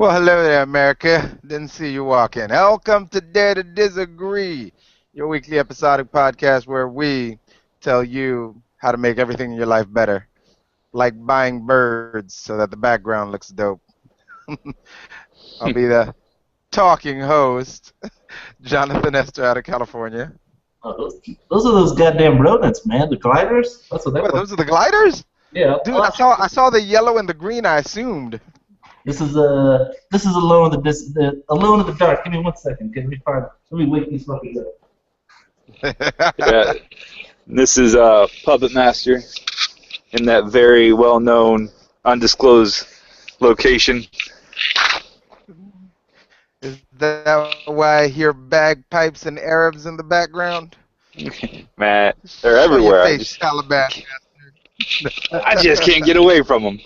Well, hello there, America. Didn't see you walk in. Welcome to Dare to Disagree, your weekly episodic podcast where we tell you how to make everything in your life better, like buying birds so that the background looks dope. I'll be the talking host, Jonathan Esther out of California. Oh, those are those goddamn rodents, man. The gliders. That's what that What, was. those are the gliders? Yeah. Dude, I saw the yellow and the green, I assumed. This is alone in the dark. Give me 1 second. Let me wake these fuckers up. Yeah, this is Puppet Master in that very well-known, undisclosed location. Is that why I hear bagpipes and Arabs in the background? Man, they're Show your everywhere. face, Taliban. I just can't get away from them.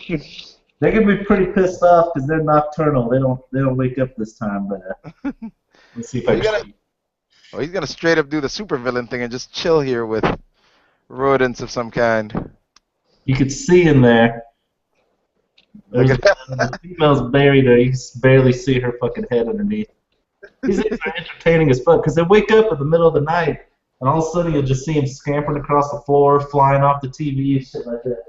They're gonna be pretty pissed off because they're nocturnal. They don't wake up this time. But let's see if I can. Oh, he's gonna straight up do the supervillain thing and just chill here with rodents of some kind. You could see in there. Look There's at that. the female's buried there. You can barely see her fucking head underneath. These things are entertaining as fuck because they wake up in the middle of the night and all of a sudden you'll just see them scampering across the floor, flying off the TV and shit like that.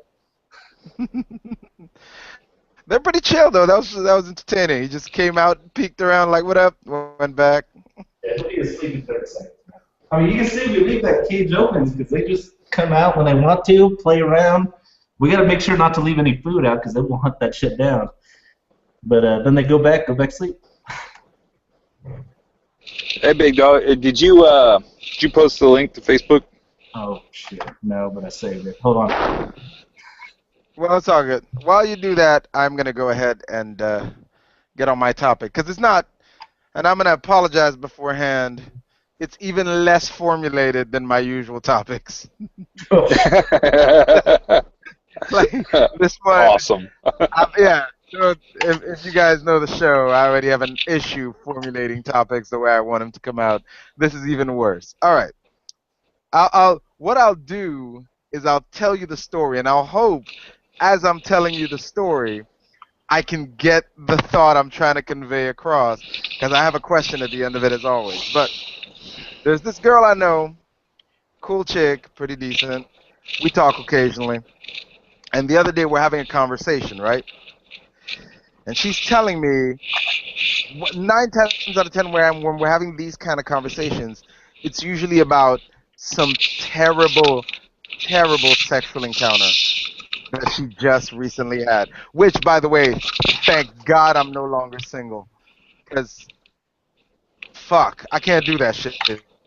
They're pretty chill though. That was entertaining. He just came out, peeked around, like, "What up?" Went back. Yeah, he'll be asleep in 30 seconds. I mean, you can see we leave that cage open because they just come out when they want to, play around. We got to make sure not to leave any food out because they will hunt that shit down. But then they go back to sleep. Hey, big dog, did you post the link to Facebook? Oh, shit. No, but I saved it. Hold on. Well, it's all good. While you do that, I'm gonna go ahead and get on my topic because it's not, and I'm gonna apologize beforehand. It's even less formulated than my usual topics. Like this one, Awesome. yeah. So if you guys know the show, I already have an issue formulating topics the way I want them to come out. This is even worse. All right. What I'll do is I'll tell you the story, and I'll hope as I'm telling you the story, I can get the thought I'm trying to convey across, because I have a question at the end of it as always. But there's this girl I know, cool chick, pretty decent. We talk occasionally. And the other day we're having a conversation, right? And she's telling me, 9 times out of 10 when we're having these kind of conversations, it's usually about some terrible, terrible sexual encounter that she just recently had. Which, by the way, thank God I'm no longer single. Because, fuck, I can't do that shit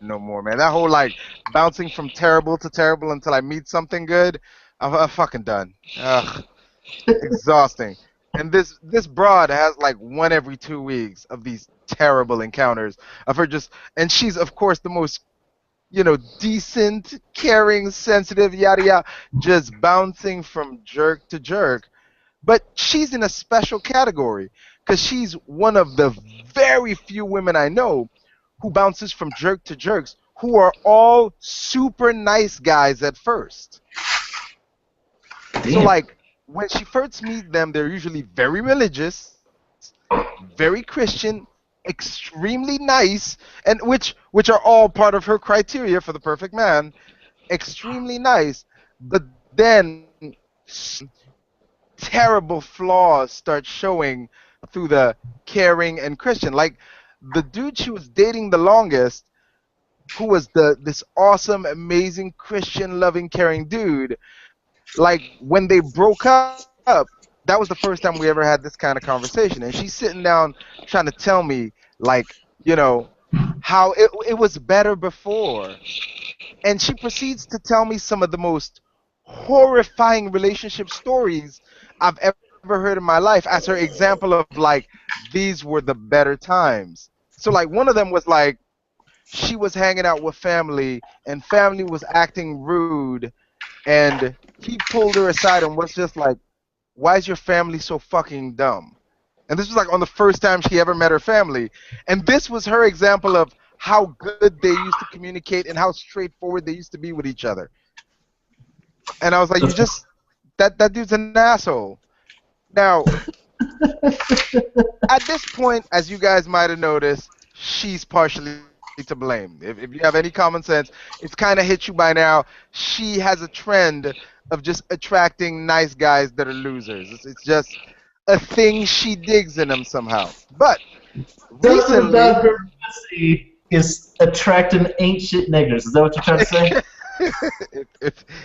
no more, man. That whole, like, bouncing from terrible to terrible until I meet something good, I'm fucking done. Ugh, exhausting. And this broad has like one every 2 weeks of these terrible encounters of her just, and she's of course the most, decent, caring, sensitive, yada yada, just bouncing from jerk to jerk. But she's in a special category because she's one of the very few women I know who bounces from jerk to jerks who are all super nice guys at first. Damn. So like when she first meet them, they're usually very religious, very Christian, extremely nice, and which are all part of her criteria for the perfect man. Extremely nice, but then terrible flaws start showing through the caring and Christian. Like the dude she was dating the longest, who was this awesome, amazing Christian, loving, caring dude. Like when they broke up, that was the first time we ever had this kind of conversation. And she's sitting down trying to tell me, like, how it was better before. And she proceeds to tell me some of the most horrifying relationship stories I've ever heard in my life as her example of, like, these were the better times. So, like, one of them was, like, she was hanging out with family, and family was acting rude, and he pulled her aside and was just like, why is your family so fucking dumb? And this was like on the first time she ever met her family. And this was her example of how good they used to communicate and how straightforward they used to be with each other. And I was like, that dude's an asshole. Now, At this point, as you guys might have noticed, she's partially to blame. If you have any common sense, it's kind of hit you by now. She has a trend of just attracting nice guys that are losers. It's just a thing she digs in them somehow. But Something recently, about her pussy is attracting ain't shit niggers. Is that what you're trying to say?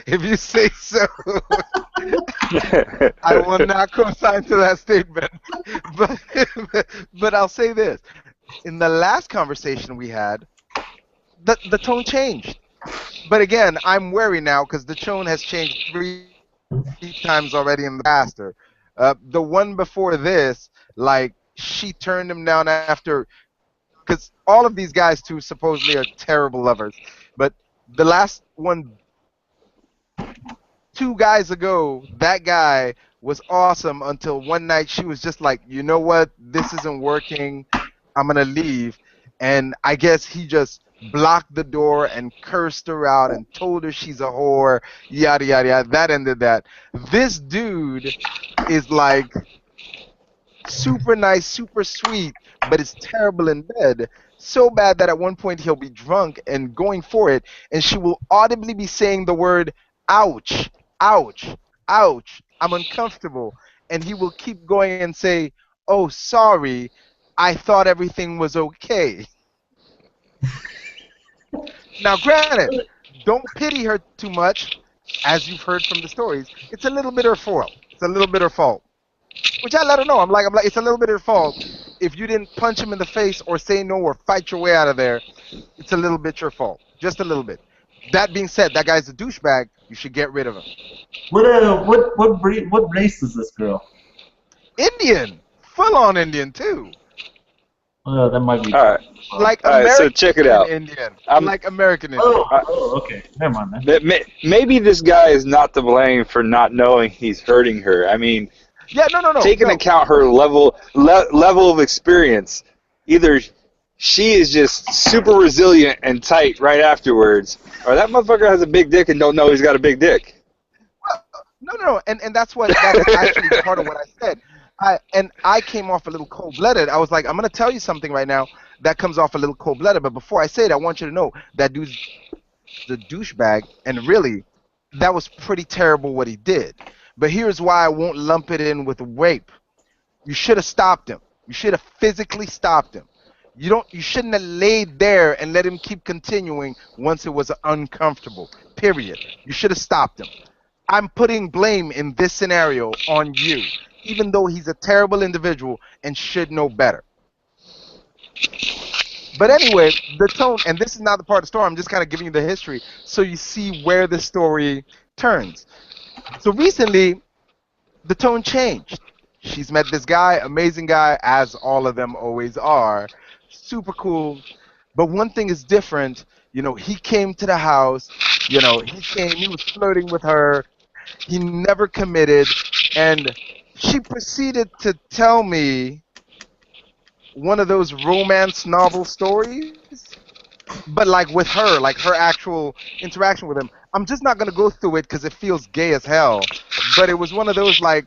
if you say so, I will not co-sign to that statement. But I'll say this: in the last conversation we had, the tone changed. But again, I'm wary now because the tone has changed 3 times already in the past. The one before this, like she turned him down after, because all of these guys too supposedly are terrible lovers. But the last one, 2 guys ago, that guy was awesome until one night she was just like, you know what, this isn't working. I'm gonna leave, and I guess he just blocked the door and cursed her out and told her she's a whore, yada yada yada. That ended that. This dude is like super nice, super sweet, but is terrible in bed. So bad that at one point he'll be drunk and going for it, and she will audibly be saying the word ouch, ouch, ouch, I'm uncomfortable. And he will keep going and say, oh, sorry, I thought everything was okay. Now, granted, don't pity her too much, as you've heard from the stories. It's a little bit her fault. It's a little bit her fault. Which I let her know. I'm like, it's a little bit her fault. If you didn't punch him in the face or say no or fight your way out of there, it's a little bit your fault. Just a little bit. That being said, that guy's a douchebag. You should get rid of him. What race is this girl? Indian. Full-on Indian, too. Well, that might be. All right. Like All right, American so check it out. Indian. I'm- Like American Indian. Okay. Never mind then. Maybe this guy is not to blame for not knowing he's hurting her. I mean, Yeah, no. take into no. account her level of experience. Either she is just super resilient and tight right afterwards, or that motherfucker has a big dick and don't know he's got a big dick. No, and that's actually part of what I said. I came off a little cold-blooded. I was like, I'm gonna tell you something right now that comes off a little cold-blooded. But before I say it, I want you to know that dude's the douchebag, and really, that was pretty terrible what he did. But here's why I won't lump it in with rape. You should have stopped him. You should have physically stopped him. You shouldn't have laid there and let him keep continuing once it was uncomfortable. Period. You should have stopped him. I'm putting blame in this scenario on you, even though he's a terrible individual and should know better. But anyway, the tone, and this is not the part of the story, I'm just kind of giving you the history so you see where the story turns. So recently, the tone changed. She's met this guy, amazing guy, as all of them always are. Super cool. But one thing is different. You know, he came to the house. You know, he was flirting with her. He never committed. And she proceeded to tell me one of those romance novel stories, but like with her, like her actual interaction with him. I'm just not going to go through it because it feels gay as hell. But it was one of those like,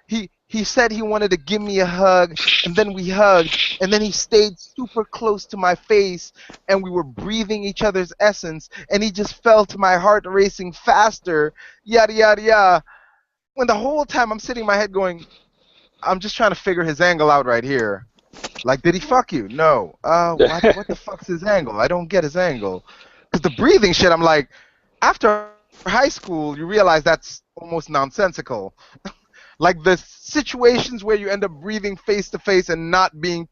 he said he wanted to give me a hug, and then we hugged, and then he stayed super close to my face, and we were breathing each other's essence, and he just felt my heart racing faster, yada, yada, yada. When the whole time I'm sitting in my head going, I'm just trying to figure his angle out right here. Like, did he fuck you? No. What the fuck's his angle? I don't get his angle. Because the breathing shit, I'm like, after high school, you realize that's almost nonsensical. Like, the situations where you end up breathing face to face and not being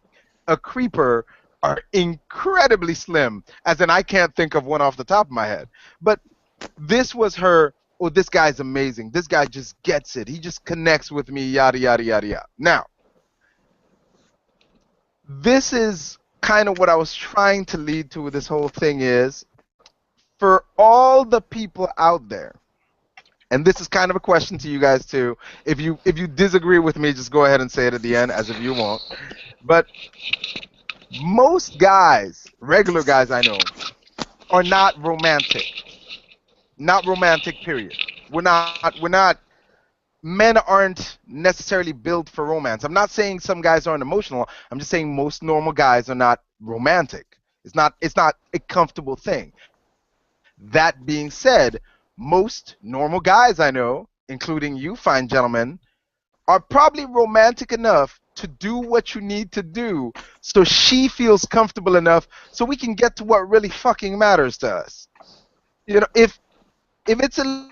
a creeper are incredibly slim. As in, I can't think of one off the top of my head. But this was her, oh, this guy's amazing. This guy just gets it. He just connects with me, yada, yada, yada, yada. Now, this is kind of what I was trying to lead to with this whole thing is, for all the people out there, and this is kind of a question to you guys too. If you disagree with me, just go ahead and say it at the end, as if you won't. But most guys, regular guys I know, are not romantic. Not romantic, period. We're not men aren't necessarily built for romance. I'm not saying some guys aren't emotional. I'm just saying most normal guys are not romantic. It's not a comfortable thing. That being said, most normal guys I know, including you fine gentlemen, are probably romantic enough to do what you need to do so she feels comfortable enough so we can get to what really fucking matters to us. You know, if it's a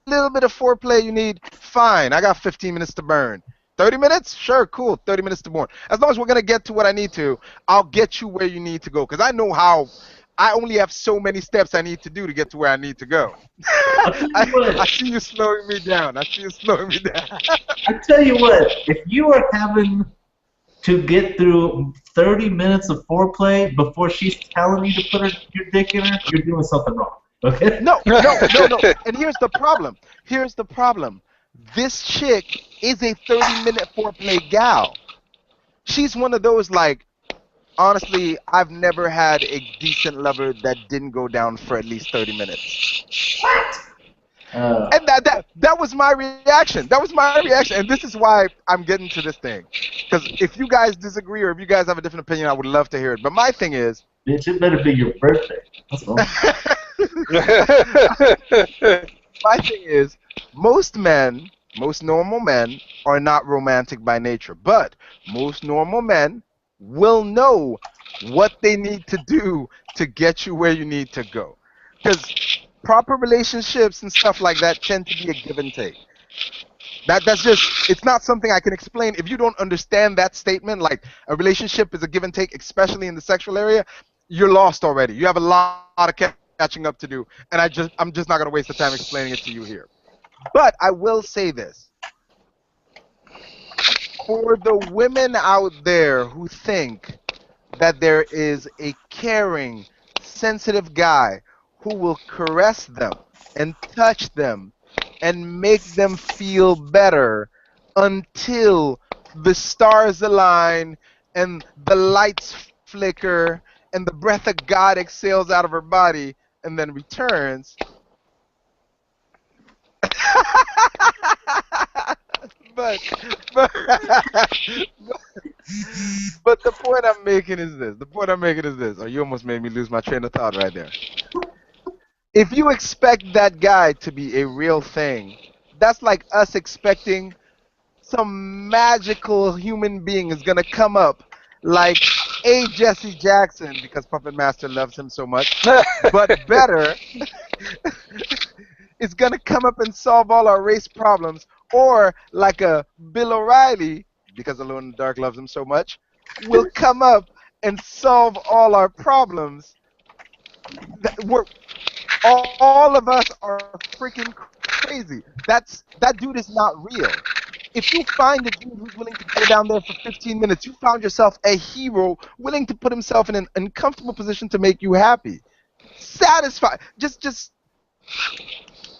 little bit of foreplay you need, fine. I got 15 minutes to burn. 30 minutes? Sure, cool. 30 minutes to burn. As long as we're going to get to what I need to, I'll get you where you need to go. Because I know how I only have so many steps I need to do to get to where I need to go. I see you slowing me down. I see you slowing me down. I tell you what, if you are having to get through 30 minutes of foreplay before she's telling you to put your dick in her, you're doing something wrong. Okay? No. And here's the problem. This chick is a 30-minute foreplay gal. She's one of those, like, honestly, I've never had a decent lover that didn't go down for at least 30 minutes. And that was my reaction. That was my reaction. And this is why I'm getting to this thing. Because if you guys disagree or if you guys have a different opinion, I would love to hear it. But my thing is... Bitch, it better be your birthday. That's all. My thing is, most normal men are not romantic by nature. But most normal men will know what they need to do to get you where you need to go. Because proper relationships and stuff like that tend to be a give and take. That's just, it's not something I can explain. If you don't understand that statement, like a relationship is a give and take, especially in the sexual area, you're lost already. You have a lot of catching up to do, and I'm just not going to waste the time explaining it to you here. But I will say this. For the women out there who think that there is a caring, sensitive guy who will caress them and touch them and make them feel better until the stars align and the lights flicker and the breath of God exhales out of her body and then returns. But the point I'm making is this. Oh, you almost made me lose my train of thought right there. If you expect that guy to be a real thing, that's like us expecting some magical human being is gonna come up like a Jesse Jackson, because Puppet Master loves him so much, but better, is gonna come up and solve all our race problems, or like a Bill O'Reilly, because Alone in the Dark loves him so much, will come up and solve all our problems. All of us are freaking crazy. That dude is not real. If you find a dude who's willing to go down there for 15 minutes, you found yourself a hero willing to put himself in an uncomfortable position to make you happy. Satisfied. Just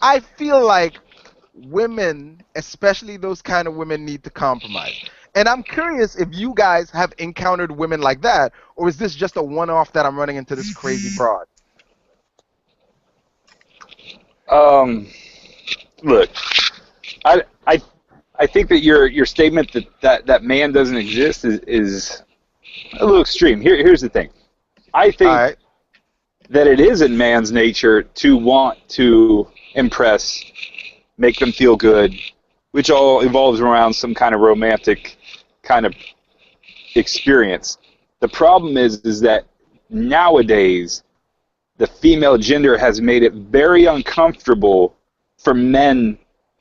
I feel like women, especially those kind of women, need to compromise. And I'm curious if you guys have encountered women like that, or is this just a one-off that I'm running into this crazy broad? Look, I think that your statement that man doesn't exist is a little extreme. Here's the thing. I think that it is in man's nature to want to impress, make them feel good, which all evolves around some kind of romantic kind of experience. The problem is that nowadays the female gender has made it very uncomfortable for men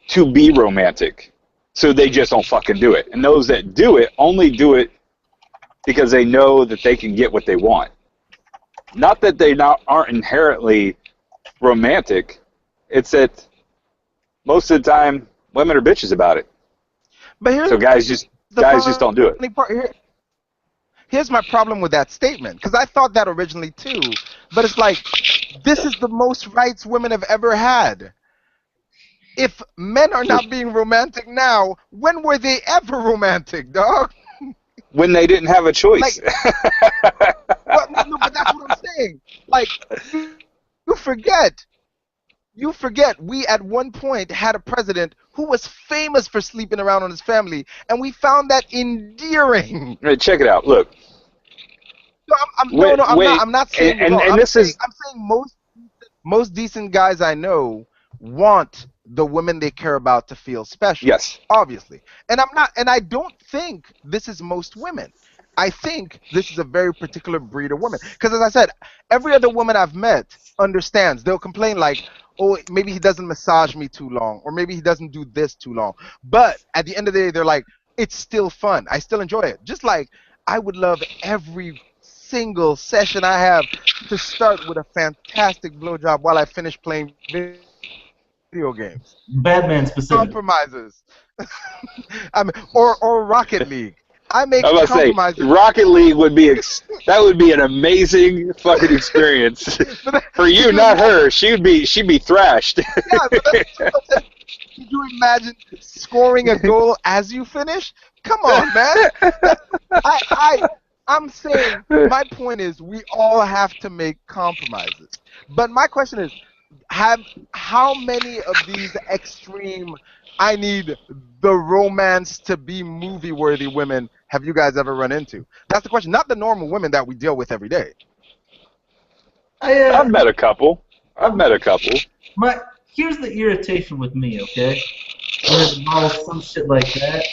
to be romantic. So they just don't fucking do it. And those that do it only do it because they know that they can get what they want. Not that they aren't inherently romantic. It's that most of the time women are bitches about it. But so guys just don't do it. Here's my problem with that statement, because I thought that originally too, but it's like, this is the most rights women have ever had. If men are not being romantic now, when were they ever romantic, dog? When they didn't have a choice. Like, no, but that's what I'm saying. Like, you forget, we at one point had a president who was famous for sleeping around on his family, and we found that endearing. Right, check it out. Look. I'm not saying and I'm this saying, is I'm saying most decent guys I know want the women they care about to feel special. yes. Obviously. And I don't think this is most women. I think this is a very particular breed of woman. Because as I said, every other woman I've met understands. They'll complain like, oh, maybe he doesn't massage me too long, or maybe he doesn't do this too long. But at the end of the day, they're like, it's still fun. I still enjoy it. Just like I would love every single session I have to start with a fantastic blowjob while I finish playing video games. Batman specific. Compromises. or Rocket League. I make I was compromises. Say, Rocket League would be that would be an amazing fucking experience for you, not her. She'd be thrashed. Yeah, but could you imagine scoring a goal as you finish? Come on, man. I'm saying my point is we all have to make compromises. But my question is, how many of these extreme, I need the romance to be movie-worthy women have you guys ever run into? That's the question. Not the normal women that we deal with every day. I've met a couple. Here's the irritation with me, okay? When it involves some shit like that,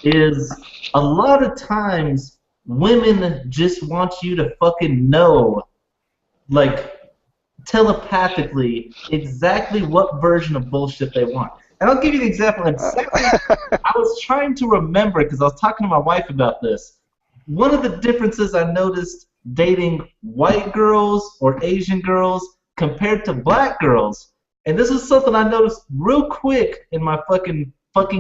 is a lot of times women just want you to fucking know, like, telepathically, exactly what version of bullshit they want. And I'll give you the example. Exactly, I was trying to remember because I was talking to my wife about this. One of the differences I noticed dating white girls or Asian girls compared to black girls, and this is something I noticed real quick in my fucking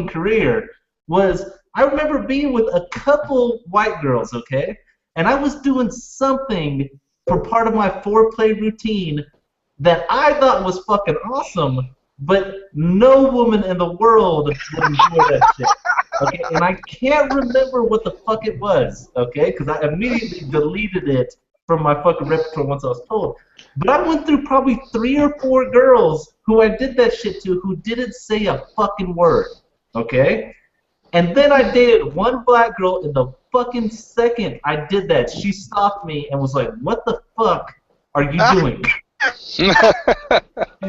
career, was I remember being with a couple white girls, okay? And I was doing something for part of my foreplay routine that I thought was fucking awesome, but no woman in the world would enjoy that shit. Okay, and I can't remember what the fuck it was, okay? Because I immediately deleted it from my fucking repertoire once I was told. But I went through probably 3 or 4 girls who I did that shit to who didn't say a fucking word, okay? And then I dated one black girl, and the fucking second I did that, she stopped me and was like, "What the fuck are you doing?" He's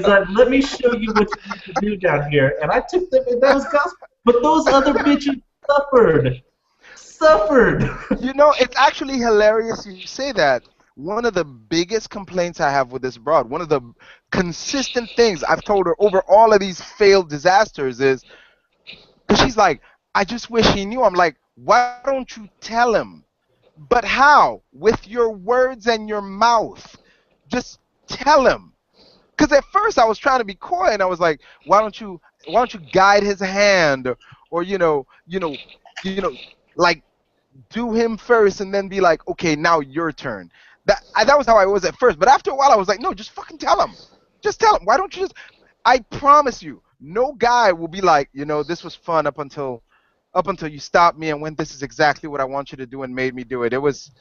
like, "Let me show you what you need to do down here." And I took them, and that was gospel. But those other bitches suffered. You know, it's actually hilarious you say that. One of the biggest complaints I have with this broad, one of the consistent things I've told her over all of these failed disasters is, because she's like, "I just wish he knew." I'm like, why don't you tell him? But how? With your words and your mouth. Just tell him. Because at first I was trying to be coy, and I was like, why don't you guide his hand, or like do him first, and then be like, okay, now your turn. That was how I was at first. But after a while, I was like, no, just fucking tell him. Just tell him. Why don't you just? I promise you, no guy will be like, this was fun up until you stopped me and went, this is exactly what I want you to do, and made me do it. It was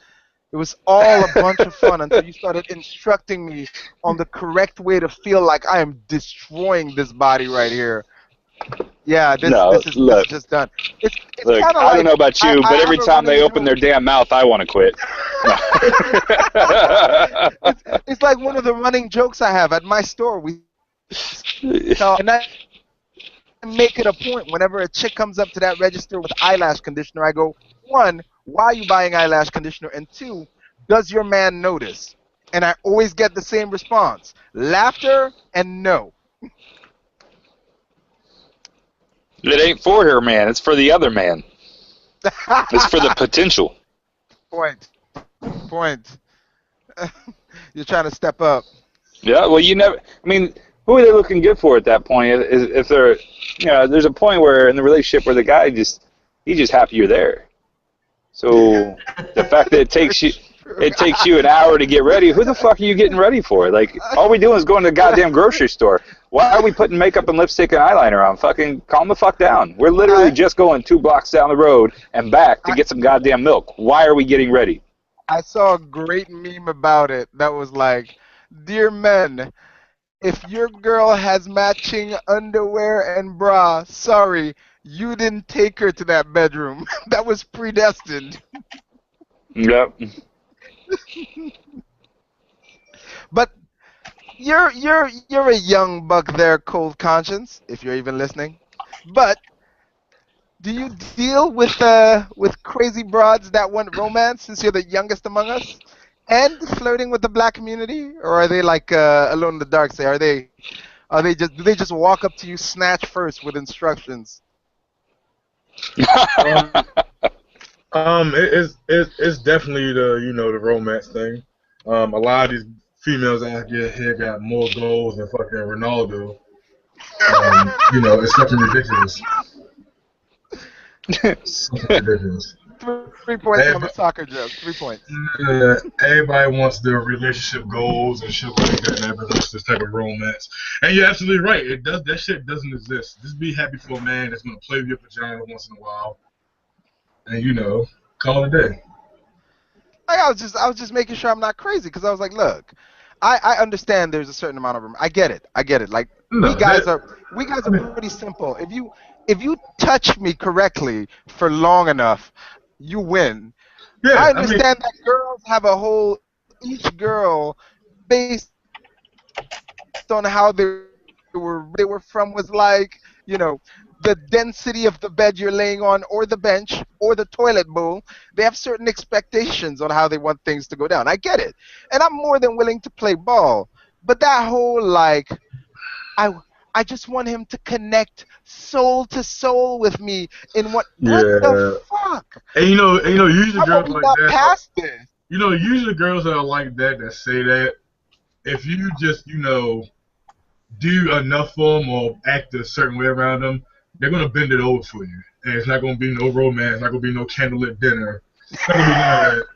all a bunch of fun until you started instructing me on the correct way to feel like I am destroying this body right here. Yeah, this is just done. It's look, kind of I don't know about you, but every time they open their damn mouth, I want to quit. It's like one of the running jokes I have at my store. And I make it a point whenever a chick comes up to that register with eyelash conditioner, I go, 1, why are you buying eyelash conditioner? And 2, does your man notice? And I always get the same response: laughter and no. It ain't for her man, it's for the other man. It's for the potential. Point. You're trying to step up. Yeah, well, who are they looking good for at that point? If they're, there's a point where in the relationship where the guy he's just happy you're there. So the fact that it takes you an hour to get ready, who the fuck are you getting ready for? Like, all we doing is going to the goddamn grocery store. Why are we putting makeup and lipstick and eyeliner on? Fucking calm the fuck down. We're literally just going 2 blocks down the road and back to get some goddamn milk. Why are we getting ready? I saw a great meme about it that was like, "Dear men, If your girl has matching underwear and bra, sorry, you didn't take her to that bedroom. That was predestined. Yep. But you're a young buck there, Cold Conscience, if you're even listening. But do you deal with crazy broads that want romance since you're the youngest among us? And flirting with the black community? Or are they like alone in the dark, say, are they just do they just walk up to you snatch first with instructions? It's definitely the romance thing. A lot of these females out here got more goals than fucking Ronaldo. It's fucking ridiculous. It's fucking ridiculous. 3 points on the soccer joke. 3 points. Everybody wants their relationship goals and shit like that, and everybody wants this type of romance. And you're absolutely right. That shit doesn't exist. Just be happy for a man that's gonna play with your vagina once in a while, and call it a day. I was just making sure I'm not crazy because I was like, look, I understand there's a certain amount of room. I get it. Like No, we guys are pretty simple. If you touch me correctly for long enough, you win. Yeah, I understand that girls have each girl based on how they were from was like, the density of the bed you're laying on or the bench or the toilet bowl. They have certain expectations on how they want things to go down. I get it. And I'm more than willing to play ball. But that whole like I just want him to connect soul to soul with me in what the fuck? And usually girls like that. Past this? Usually girls that are like that say that if you just do enough for them or act a certain way around them, they're gonna bend it over for you, and it's not gonna be no romance, not gonna be no candlelit dinner. It's not gonna be none of that.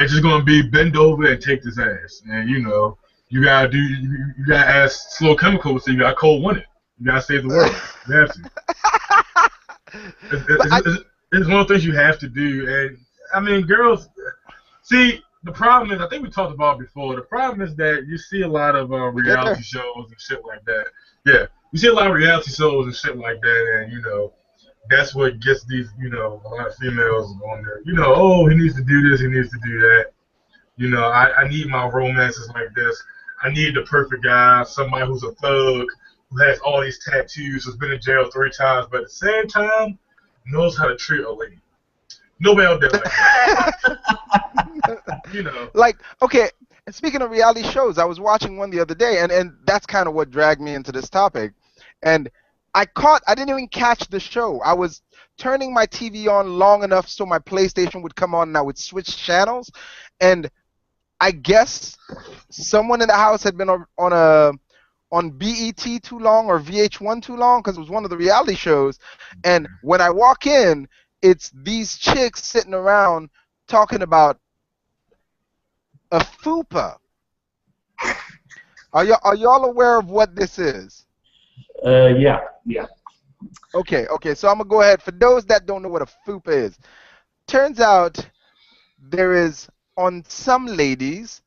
It's just gonna be bend over and take this ass, and you gotta ask Slow Chemical, so you gotta cold win it. You gotta save the world. You have to. It's one of the things you have to do, and I mean, girls. See, the problem is, I think we talked about it before. The problem is that you see a lot of reality shows and shit like that. Yeah, you see a lot of reality shows and shit like that, and that's what gets these, a lot of females on there. Oh, he needs to do this, he needs to do that. I need my romances like this. I need the perfect guy, somebody who's a thug, who has all these tattoos, who's been in jail 3 times, but at the same time, knows how to treat a lady. Nobody out there like that. Like, okay, and speaking of reality shows, I was watching one the other day, and that's kind of what dragged me into this topic. And I didn't even catch the show. I was turning my TV on long enough so my PlayStation would come on and I would switch channels. And I guess someone in the house had been on BET too long or VH1 too long because it was one of the reality shows. And when I walk in, it's these chicks sitting around talking about a fupa. Are y'all aware of what this is? Yeah. Okay, so I'm going to go ahead. For those that don't know what a fupa is, turns out there is, on some ladies,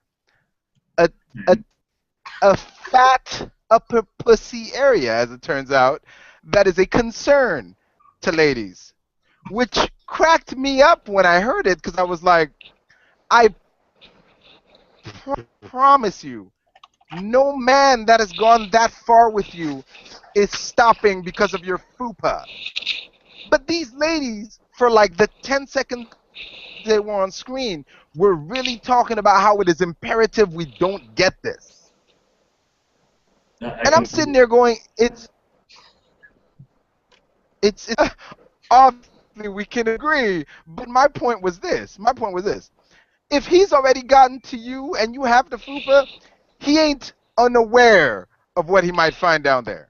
a fat upper pussy area, as it turns out, that is a concern to ladies, which cracked me up when I heard it because I was like, I promise you, no man that has gone that far with you is stopping because of your fupa. But these ladies, for like the 10 seconds they were on screen, were really talking about how it is imperative we don't get this. And I'm sitting there going, it's obviously we can agree, but my point was this. If he's already gotten to you and you have the fupa, he ain't unaware of what he might find down there.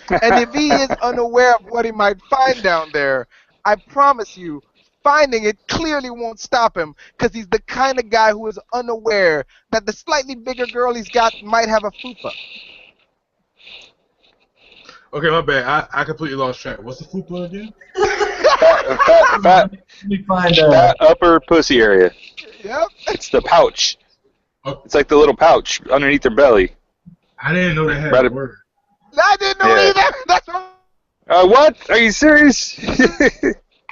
And if he is unaware of what he might find down there, I promise you, finding it clearly won't stop him because he's the kind of guy who is unaware that the slightly bigger girl he's got might have a fupa. Okay, my bad. I completely lost track. What's the fupa again? Fat upper pussy area. Yep. It's the pouch. It's like the little pouch underneath their belly. I didn't know they had Right. a word. I didn't know either. That's what. What? Are you serious?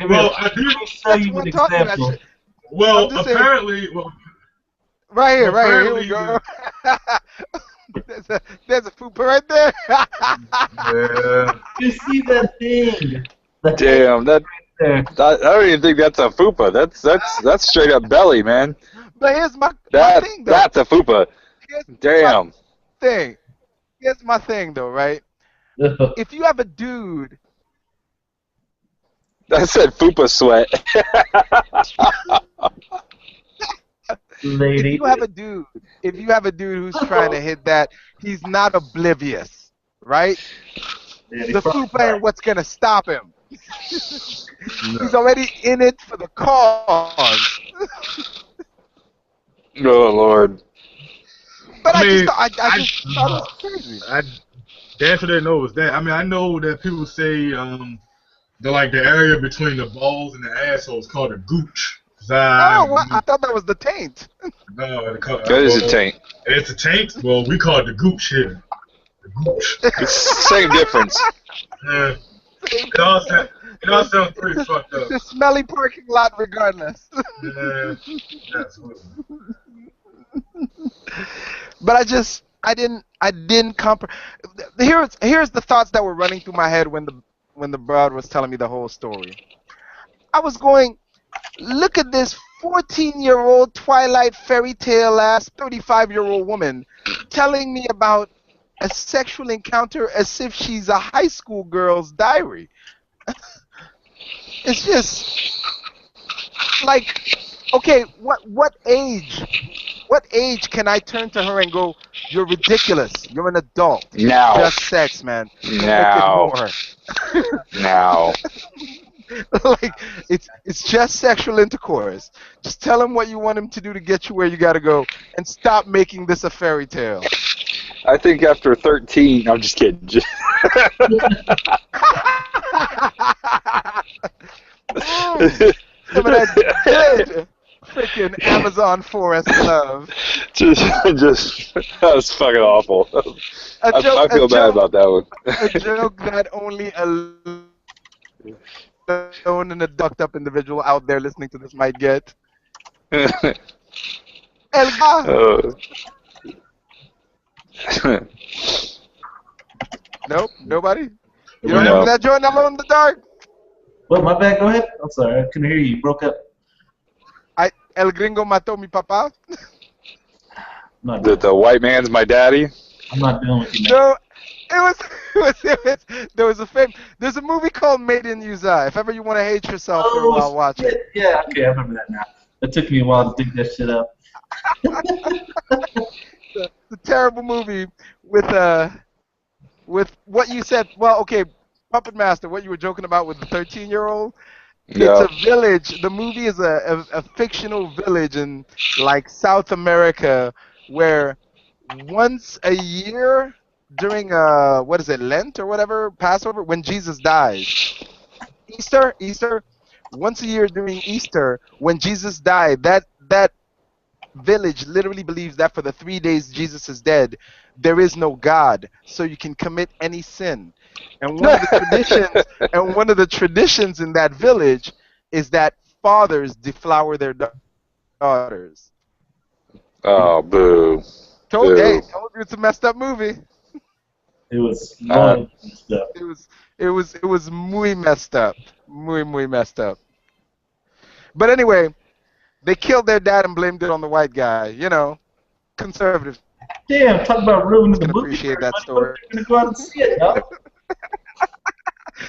Well, I do. show you an example. Well, I'm just saying- apparently, well, Right here, Well, right here. Here we go. there's a fupa right there. yeah. You see that thing? The Damn, that there. I don't even think that's a fupa. That's straight up belly, man. But here's my That thing, though. that's a fupa. Here's Damn. my thing. Here's my thing, though, right? If you have a dude, That said fupa sweat. Lady. if you have a dude who's trying to hit that, he's not oblivious, right? The fupa ain't what's gonna stop him. He's already in it for the cause. Oh Lord. But I I mean, just thought it was crazy. I definitely didn't know it was that. I mean, I know that people say the area between the balls and the asshole is called a gooch. Oh, well, I thought that was the taint. No, That is a taint. It's a taint. Well, we call it the gooch here. The gooch. It's same difference. Yeah. It all sounds pretty fucked up. The smelly parking lot, regardless. Yeah. Absolutely. But I didn't comprehend. Here's the thoughts that were running through my head when the broad was telling me the whole story. I was going, look at this 14-year-old Twilight fairy tale ass 35-year-old woman telling me about a sexual encounter as if she's a high school girl's diary. It's just like, okay, what age can I turn to her and go, you're ridiculous, you're an adult, Now. just sex, man, don't Now. make it more. Now. Like, it's just sexual intercourse. Just tell him what you want him to do to get you where you gotta go, and stop making this a fairy tale. I think after 13, I'm just kidding. Some of that good freaking Amazon forest love. just that was fucking awful. I feel bad about that one. A joke that only a lone and a ducked up individual out there listening to this might get. Elga! Nope, nobody? You don't No. remember that joint, Alone in the Dark? Well, my bad. Go ahead. I'm sorry. I couldn't hear you. You broke up. El Gringo mató mi papá? I'm not, The white man's my daddy. I'm not dealing with you, man. No, there's a movie called Made in USA. If ever you want to hate yourself for a while, watch it. shit. Yeah, okay, I remember that now. It took me a while to dig that shit up. The terrible movie with what you said. Well, okay, Puppet Master, what you were joking about with the 13-year-old. Yeah. It's a village. The movie is a fictional village in like South America where once a year during what is it, Lent or whatever, Passover, when Jesus dies. Easter, once a year during Easter, when Jesus died, that village literally believes that for the 3 days Jesus is dead, there is no God, so you can commit any sin. And one of the traditions in that village is that fathers deflower their daughters. Oh, boo. Told Boo. you it's a messed up movie. It was long stuff. It was muy messed up. Muy messed up. But anyway, they killed their dad and blamed it on the white guy. You know, conservative. Damn, talk about ruining the Can movie. appreciate that story. You're gonna go out and see it, dog.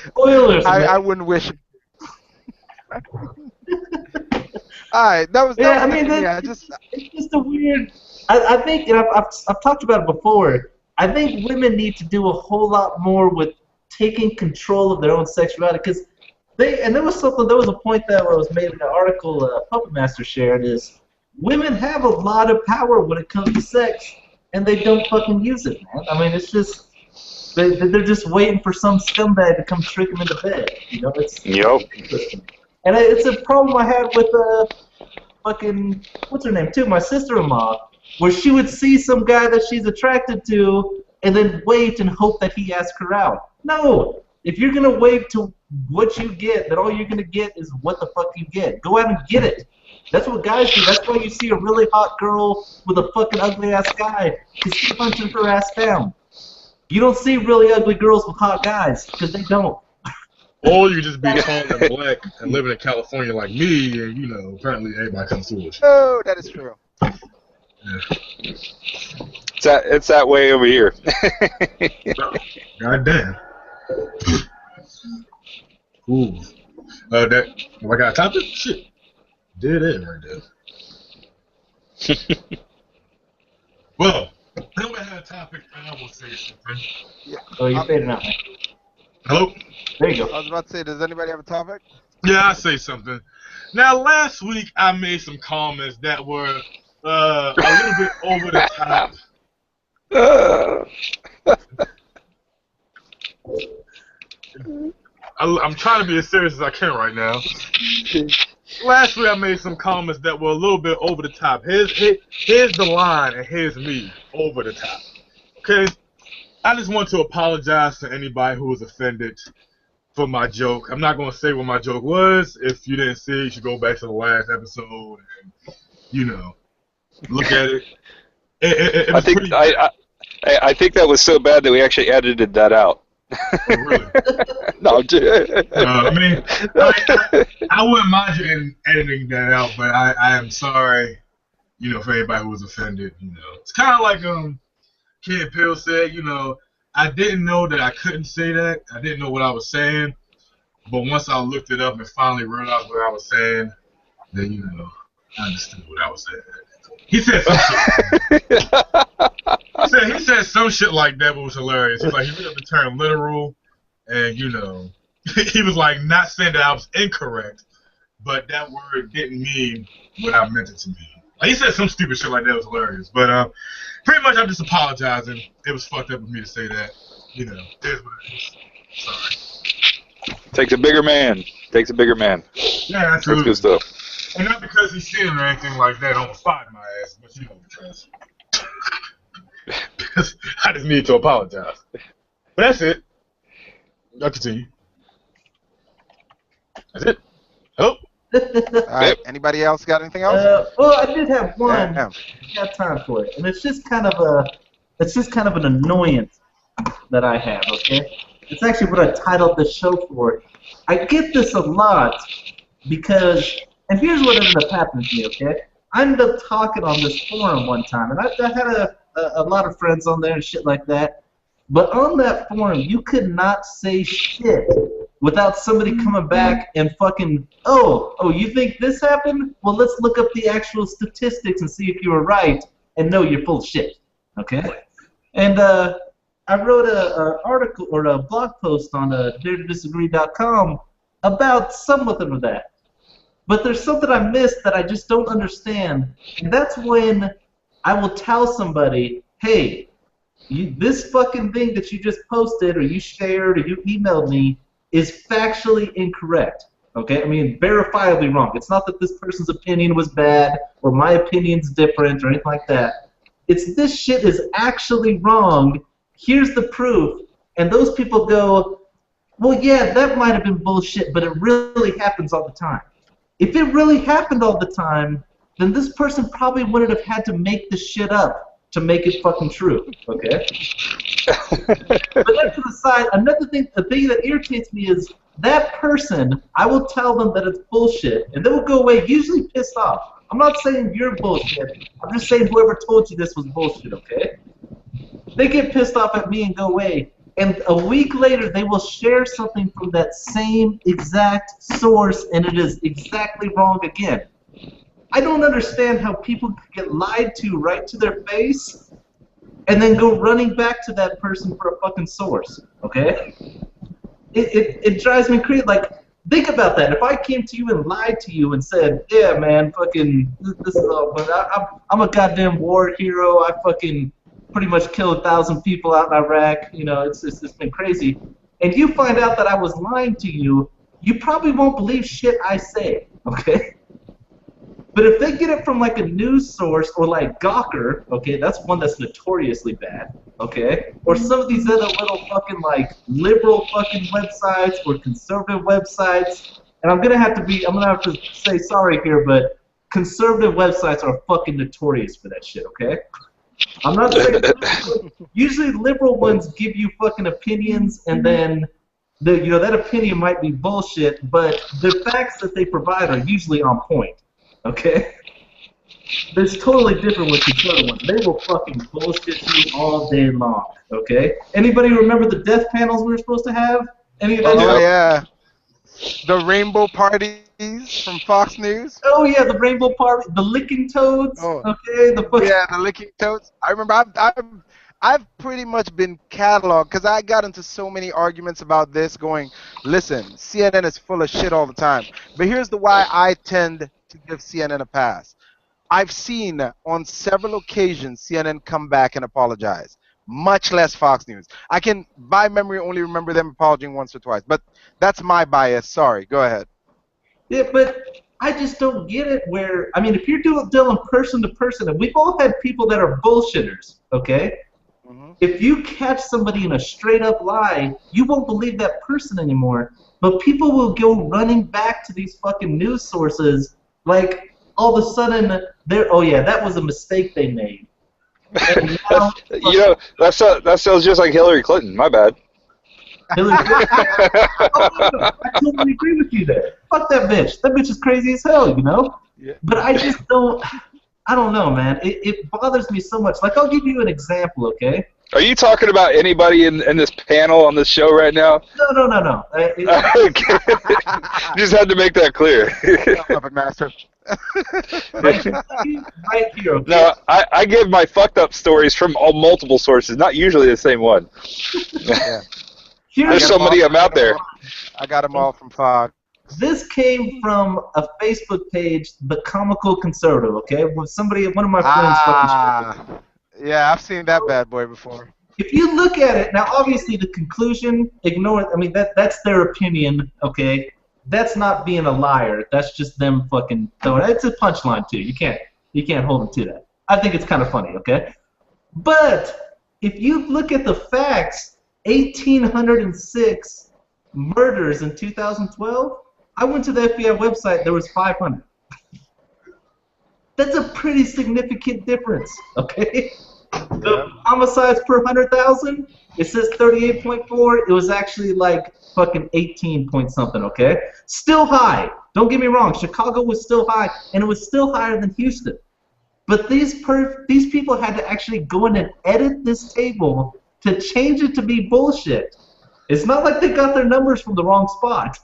Spoilers, man. I wouldn't wish it. Alright, that was Yeah, I it mean, for me. it's just a weird. I think, and I've talked about it before. I think women need to do a whole lot more with taking control of their own sexuality, because there was a point that was made in an article Puppet Master shared, is women have a lot of power when it comes to sex, and they don't fucking use it, man. I mean, it's just they're just waiting for some scumbag to come trick them into bed. You know, it's Yup. and it's a problem I had with fucking what's her name too, my sister-in-law, where she would see some guy that she's attracted to and then wait and hope that he asks her out. No. If you're going to wait to what you get, then all you're going to get is what the fuck you get. Go out and get it. That's what guys do. That's why you see a really hot girl with a fucking ugly-ass guy, because she's punching her ass down. You don't see really ugly girls with hot guys, because they don't. Or you just be tall and black and living in California like me, and, you know, apparently everybody comes foolish. Oh, that is true. Yeah. It's that way over here. God damn. Ooh. I got a topic? Shit. Did it right there. Well, then we had a topic, and I will say something. Yeah. Oh, you're fading out, man. Hello? There you go. I was about to say, does anybody have a topic? Yeah, I'll say something. Now, last week I made some comments that were a little bit over the top. I'm trying to be as serious as I can right now. Last week I made some comments that were a little bit over the top. Here's the line, and here's me over the top. Okay? I just want to apologize to anybody who was offended for my joke. I'm not going to say what my joke was. If you didn't see it, you should go back to the last episode and, you know, look at it. I think that was so bad that we actually edited that out. Oh, really? No, I'm just... I mean, I wouldn't mind you editing that out, but I am sorry, you know, for anybody who was offended. You know, it's kind of like Kid Pill said. You know, I didn't know that I couldn't say that. I didn't know what I was saying, but once I looked it up and finally realized what I was saying, then you know, I understood what I was saying. He said some shit. He said some shit like that, but was hilarious. He's like, he made the term literal, and you know, he was like, not saying that I was incorrect, but that word didn't mean what I meant it to mean. Like, he said some stupid shit like that. Was hilarious. But pretty much I'm just apologizing. It was fucked up of me to say that. You know, it is what it is. Sorry. Takes a bigger man. Takes a bigger man. Yeah, absolutely. That's good stuff. And not because he's sinning or anything like that, almost fired my ass, but you know, because I just need to apologize. But that's it. I'll continue. That's it. Oh. All right. Anybody else got anything else? Well, I did have one. Yeah. I got time for it, and it's just kind of an annoyance that I have. Okay, it's actually what I titled the show for. I get this a lot because, and here's what ended up happening to me. Okay, I ended up talking on this forum one time, and I had a lot of friends on there and shit like that. But on that forum, you could not say shit without somebody coming back and fucking, oh, you think this happened? Well, let's look up the actual statistics and see if you were right. And no, you're full of shit. Okay? And I wrote an article or a blog post on DareToDisagree.com about somewhat of that. But there's something I missed that I just don't understand. And that's when I will tell somebody, hey, this fucking thing that you just posted or you shared or you emailed me is factually incorrect. Okay? I mean, verifiably wrong. It's not that this person's opinion was bad or my opinion's different or anything like that. It's this shit is actually wrong. Here's the proof. And those people go, well, yeah, that might have been bullshit, but it really happens all the time. If it really happened all the time, then this person probably wouldn't have had to make this shit up to make it fucking true. Okay? But then to the side, another thing, the thing that irritates me is that person, I will tell them that it's bullshit, and they will go away usually pissed off. I'm not saying you're bullshit. I'm just saying whoever told you this was bullshit, okay? They get pissed off at me and go away, and a week later they will share something from that same exact source, and it is exactly wrong again. I don't understand how people could get lied to right to their face and then go running back to that person for a fucking source, okay? It drives me crazy. Like, think about that. If I came to you and lied to you and said, yeah, man, fucking, this is all, but I'm a goddamn war hero. I fucking pretty much killed 1,000 people out in Iraq. You know, it's been crazy. And you find out that I was lying to you, you probably won't believe shit I say, okay? But if they get it from like a news source or like Gawker, okay, that's one that's notoriously bad, okay? Or some of these other little fucking like liberal fucking websites or conservative websites. And I'm gonna have to say sorry here, but conservative websites are fucking notorious for that shit, okay? I'm not saying usually liberal ones give you fucking opinions and then that opinion might be bullshit, but the facts that they provide are usually on point. Okay? It's totally different with conservative ones. They will fucking bullshit you all day long. Okay? Anybody remember the death panels we were supposed to have? Any of that? Oh yeah. The rainbow parties from Fox News. Oh yeah, the rainbow party, the licking toads. Oh. Okay, yeah, the licking toads. I remember I've pretty much been cataloged because I got into so many arguments about this. Going, listen, CNN is full of shit all the time. But here's the why I tend to give CNN a pass. I've seen on several occasions CNN come back and apologize. Much less Fox News. I can, by memory, only remember them apologizing once or twice. But that's my bias. Sorry. Go ahead. Yeah, but I just don't get it where, I mean, if you're dealing person to person, and we've all had people that are bullshitters, okay? Mm-hmm. If you catch somebody in a straight-up lie, you won't believe that person anymore. But people will go running back to these fucking news sources, like, all of a sudden, oh yeah, that was a mistake they made. Now, that sounds just like Hillary Clinton. My bad. Hillary Clinton. I totally agree with you there. Fuck that bitch. That bitch is crazy as hell, you know? Yeah. But I just don't. I don't know, man. It bothers me so much. Like, I'll give you an example, okay? Are you talking about anybody in this panel on this show right now? No. Just had to make that clear. Puppet Master. right here, okay? No, I give my fucked up stories from multiple sources, not usually the same one. Yeah. There's so many of them out there. I got them all from Fox. This came from a Facebook page, The Comical Conservative, okay? One of my friends yeah, I've seen that bad boy before. If you look at it, now obviously the conclusion, ignore it. I mean, that's their opinion, okay? That's not being a liar. That's just them fucking throwing it. It's a punchline, too. You can't hold them to that. I think it's kind of funny, okay? But if you look at the facts, 1,806 murders in 2012, I went to the FBI website, there was 500. That's a pretty significant difference, okay? The homicides per 100,000, it says 38.4. It was actually like fucking 18 point something, okay? Still high. Don't get me wrong. Chicago was still high, and it was still higher than Houston. But these people had to actually go in and edit this table to change it to be bullshit. It's not like they got their numbers from the wrong spot.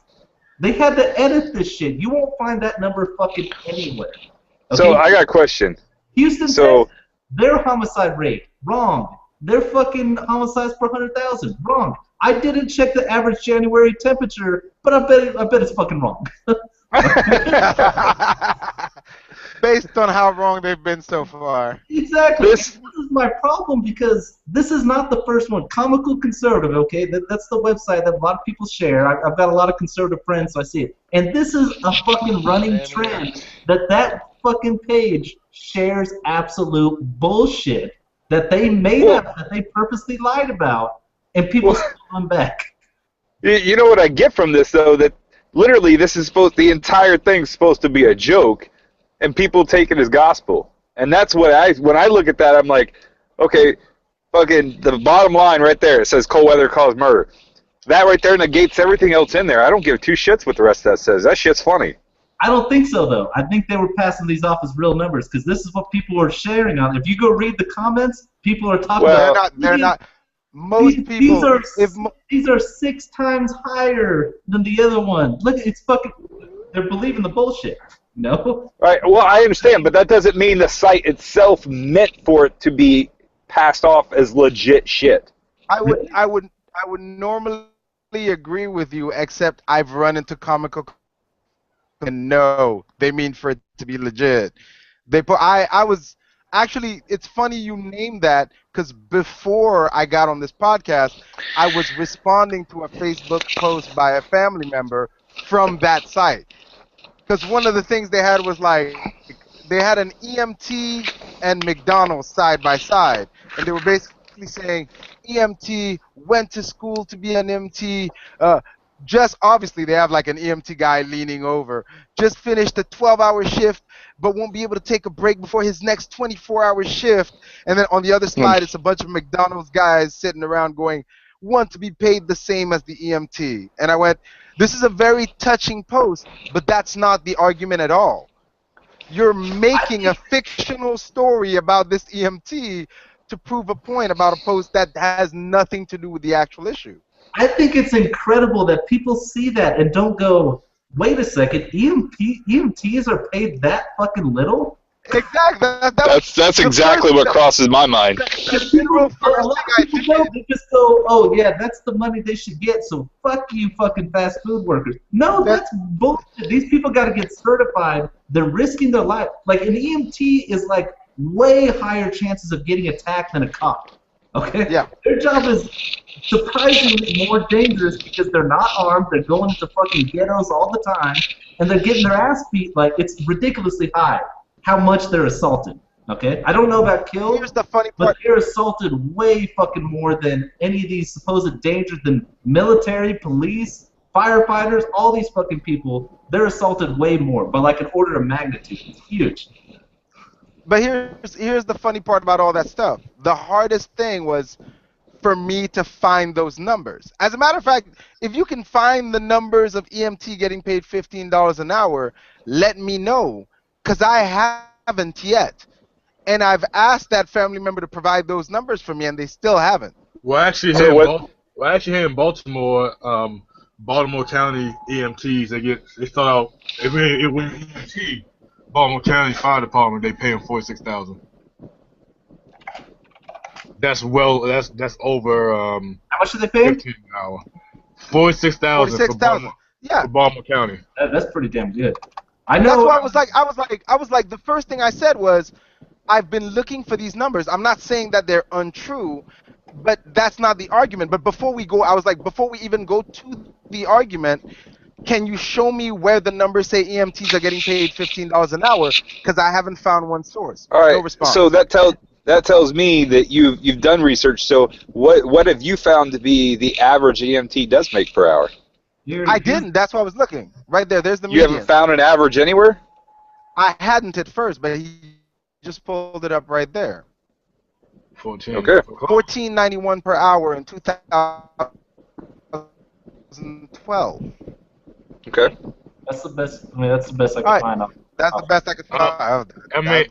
They had to edit this shit. You won't find that number fucking anywhere. Okay? So I got a question. Houston says their homicide rate, wrong. Their fucking homicides per 100,000, wrong. I didn't check the average January temperature, but I bet it's fucking wrong. Based on how wrong they've been so far. Exactly. This is my problem because this is not the first one. Comical Conservative, okay? That's the website that a lot of people share. I've got a lot of conservative friends, so I see it. And this is a fucking running trend that fucking page shares absolute bullshit that they made up, that they purposely lied about, and people still come back. You know what I get from this, though? That literally the entire thing's supposed to be a joke, and people take it as gospel. And that's what when I look at that, I'm like, okay, fucking the bottom line right there, it says cold weather caused murder. That right there negates everything else in there. I don't give two shits what the rest of that says. That shit's funny. I don't think so, though. I think they were passing these off as real numbers because this is what people are sharing on. If you go read the comments, people are talking about. They're not. Most people. These are 6 times higher than the other one. Look, it's fucking. They're believing the bullshit. No. Right. Well, I understand, but that doesn't mean the site itself meant for it to be passed off as legit shit. I would normally agree with you, except I've run into comical. And no, they mean for it to be legit. I was actually, it's funny you named that because before I got on this podcast, I was responding to a Facebook post by a family member from that site. Because one of the things they had was like, they had an EMT and McDonald's side by side, and they were basically saying EMT went to school to be an MT. Just obviously they have like an EMT guy leaning over. Just finished a 12-hour shift, but won't be able to take a break before his next 24-hour shift. And then on the other slide, it's a bunch of McDonald's guys sitting around going, want to be paid the same as the EMT. And I went, this is a very touching post, but that's not the argument at all. You're making a fictional story about this EMT to prove a point about a post that has nothing to do with the actual issue. I think it's incredible that people see that and don't go, wait a second, EMTs are paid that fucking little? Exactly. That's exactly what crosses my mind. They just go, oh yeah, that's the money they should get, so fuck you fucking fast food workers. No, that's bullshit. These people got to get certified. They're risking their life. Like an EMT is like way higher chances of getting attacked than a cop. Okay? Yeah. Their job is surprisingly more dangerous because they're not armed, they're going into fucking ghettos all the time, and they're getting their ass beat. Like, it's ridiculously high how much they're assaulted. Okay? I don't know about kills, Here's the funny but part. they're assaulted way fucking more than any of these supposed dangers than military, police, firefighters, all these fucking people. They're assaulted way more, by like an order of magnitude. It's huge. But here's the funny part about all that stuff. The hardest thing was for me to find those numbers. As a matter of fact, if you can find the numbers of EMT getting paid $15 an hour, let me know, because I haven't yet. And I've asked that family member to provide those numbers for me, and they still haven't. Well, actually, here in Baltimore, Baltimore County EMTs, they start out if we're EMT. Baltimore County Fire Department, they pay them $46,000. That's over How much do they pay? $15 an hour. $46,000 Yeah. for Baltimore County. That's pretty damn good. I know. That's why I was like, the first thing I said was, I've been looking for these numbers. I'm not saying that they're untrue, but that's not the argument. But before we go, I was like, before we even go to the argument, can you show me where the numbers say EMTs are getting paid $15 an hour? Because I haven't found one source. All right. No response. So that tells me that you've done research. So what have you found to be the average EMT does make per hour? I didn't. That's why I was looking. Right there. There's the median. You haven't found an average anywhere? I hadn't at first, but he just pulled it up right there. 14. Okay. $14.91 per hour in 2012. Okay. That's the best. I mean, that's the best I can find. That's the best I could find. I mean,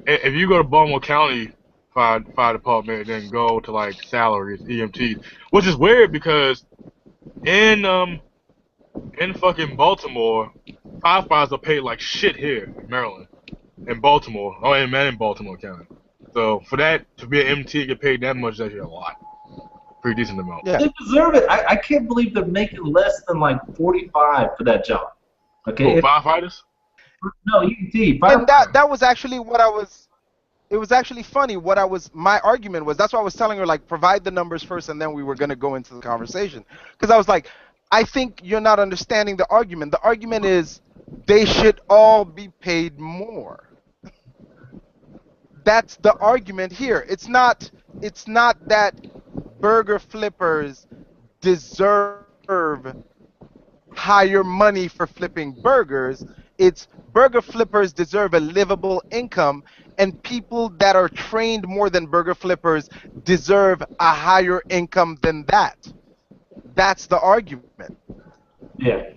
if you go to Baltimore County Fire Department and then go to like salaries, EMTs, which is weird because in fucking Baltimore, firefighters are paid like shit here in Maryland, in Baltimore, in Baltimore County. So for that to be an MT get paid that much, that's actually a lot. Pretty decent amount. Yeah. They deserve it. I can't believe they're making less than like 45 for that job. Okay. Firefighters? No, EMT. And that was actually what I was. It was actually funny. My argument was. That's why I was telling her, like, provide the numbers first, and then we were gonna go into the conversation. Because I was like, I think you're not understanding the argument. The argument is they should all be paid more. That's the argument here. It's not that burger flippers deserve higher money for flipping burgers. It's burger flippers deserve a livable income, and people that are trained more than burger flippers deserve a higher income than that. That's the argument. Yeah.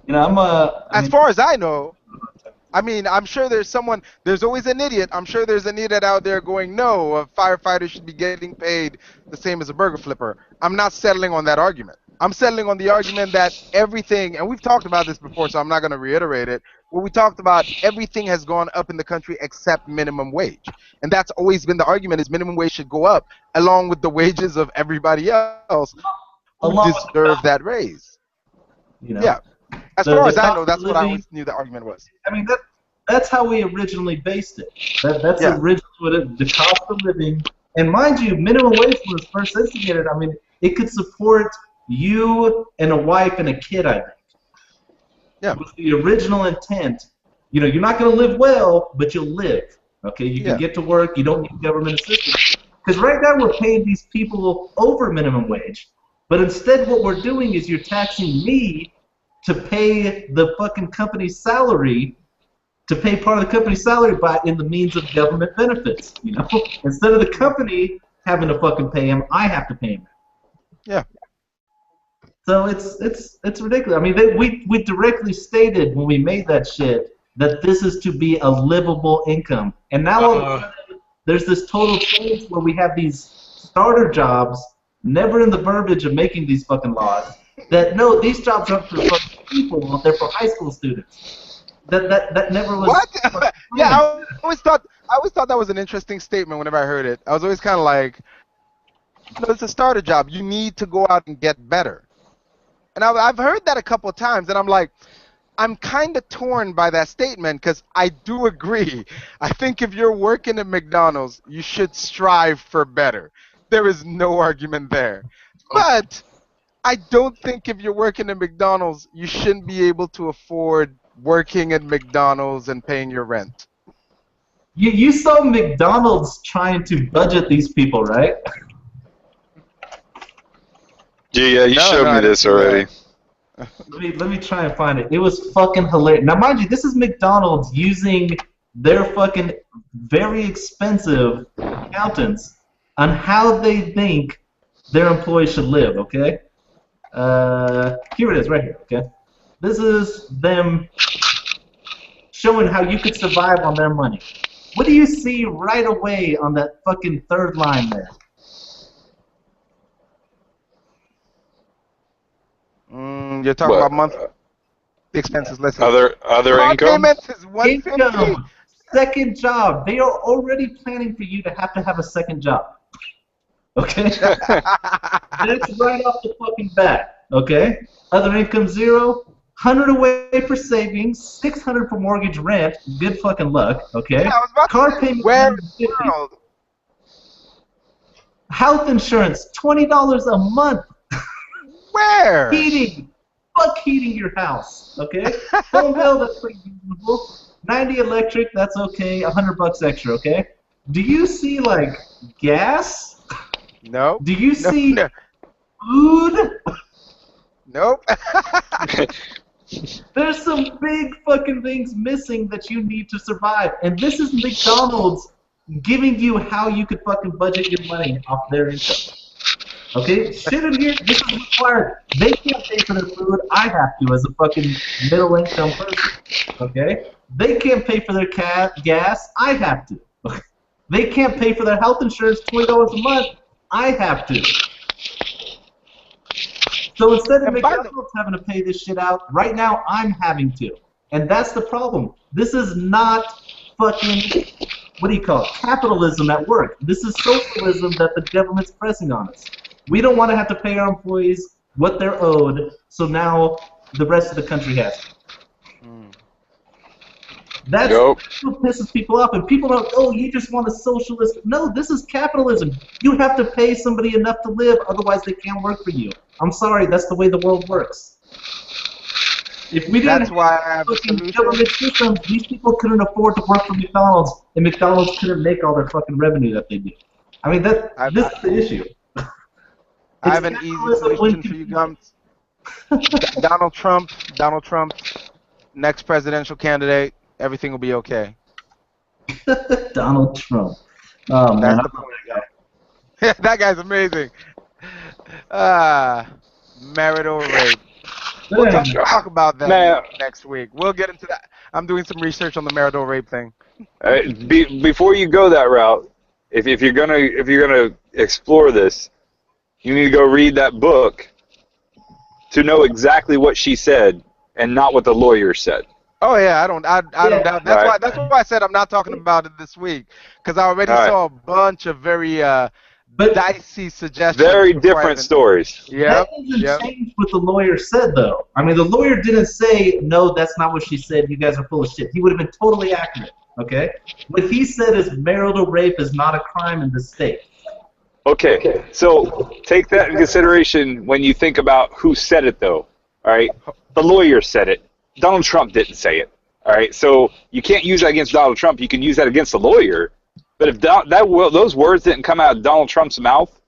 You know, as far as I know, I mean, I'm sure there's always an idiot. I'm sure there's an idiot out there going, no, a firefighter should be getting paid the same as a burger flipper. I'm not settling on that argument. I'm settling on the argument that everything, and we've talked about this before, so I'm not going to reiterate it. What we talked about, everything has gone up in the country except minimum wage. And that's always been the argument, is minimum wage should go up along with the wages of everybody else who deserve that raise. You know, yeah. As far as I know, that's what I always knew the argument was. I mean, that's how we originally based it. That's originally what the cost of living. And mind you, minimum wage was first instigated. I mean, it could support you and a wife and a kid, I think. Yeah. With the original intent You're not going to live well, but you'll live. Okay, you can get to work. You don't need government assistance. Because right now we're paying these people over minimum wage, but instead what we're doing is you're taxing me to pay the fucking company's salary, to pay part of the company's salary in the means of government benefits. Instead of the company having to fucking pay him, I have to pay him. Yeah. So it's ridiculous. I mean, we directly stated when we made that shit that this is to be a livable income, and now there's this total change where we have these starter jobs, never in the verbiage of making these fucking laws, that no, these jobs aren't for fucking people, they're for high school students. That never was. What? Yeah, I always thought that was an interesting statement whenever I heard it. I was always kind of like, it's a starter job. You need to go out and get better. And I've heard that a couple of times, and I'm like, I'm kind of torn by that statement because I do agree. I think if you're working at McDonald's, you should strive for better. There is no argument there. But I don't think if you're working at McDonald's, you shouldn't be able to afford working at McDonald's and paying your rent. You saw McDonald's trying to budget these people, right? Yeah, you showed me this already. Let me try and find it. It was fucking hilarious. Now, mind you, this is McDonald's using their fucking very expensive accountants on how they think their employees should live, okay? Here it is, right here, okay? This is them showing how you could survive on their money. What do you see right away on that fucking third line there? You're talking about monthly expenses. Other income? Payments is $150. Second job. They are already planning for you to have a second job. Okay? That's right off the fucking bat. Okay? Other income, 0. 100 away for savings, 600 for mortgage rent. Good fucking luck. Okay? Yeah, I was about car to say, payment. where in the world? Health insurance, $20 a month. Where? Heating. Fuck heating your house. Okay? Phone bill, that's pretty reasonable. 90 electric, that's okay. $100 extra. Okay? Do you see like gas? No. Do you see no. food? Nope. There's some big fucking things missing that you need to survive. And this is McDonald's giving you how you could fucking budget your money off their income. Okay? Shit in here, this is required. They can't pay for their food. I have to as a fucking middle income person. Okay? They can't pay for their gas. I have to. They can't pay for their health insurance, $20 a month. I have to. So instead of McDonald's having to pay this shit out, right now I'm having to. And that's the problem. This is not fucking, what do you call it, capitalism at work. This is socialism that the government's pressing on us. We don't want to have to pay our employees what they're owed, so the rest of the country has to. That's what pisses people off, and people don't, oh, you just want a socialist. No, this is capitalism. You have to pay somebody enough to live, otherwise they can't work for you. I'm sorry, that's the way the world works. If we didn't have government systems, these people couldn't afford to work for McDonald's, and McDonald's couldn't make all their fucking revenue that they do. I mean, this is the issue. I have an easy solution for you, Gums. Donald Trump, next presidential candidate. Everything will be okay. Donald Trump. Oh, man. That's the point. That guy's amazing. Marital rape. We'll talk about that next week. We'll get into that. I'm doing some research on the marital rape thing. Before you go that route, if you're gonna explore this, you need to go read that book to know exactly what she said and not what the lawyer said. Oh yeah, I don't doubt. That's why I said I'm not talking about it this week, because I already saw a bunch of very dicey suggestions. Very different stories. That doesn't change what the lawyer said, though. I mean, the lawyer didn't say, no, that's not what she said, you guys are full of shit. He would have been totally accurate, okay? What he said is marital rape is not a crime in this state. Okay, so take that in consideration when you think about who said it, though, all right? The lawyer said it. Donald Trump didn't say it. All right, so you can't use that against Donald Trump. You can use that against a lawyer. But if those words didn't come out of Donald Trump's mouth,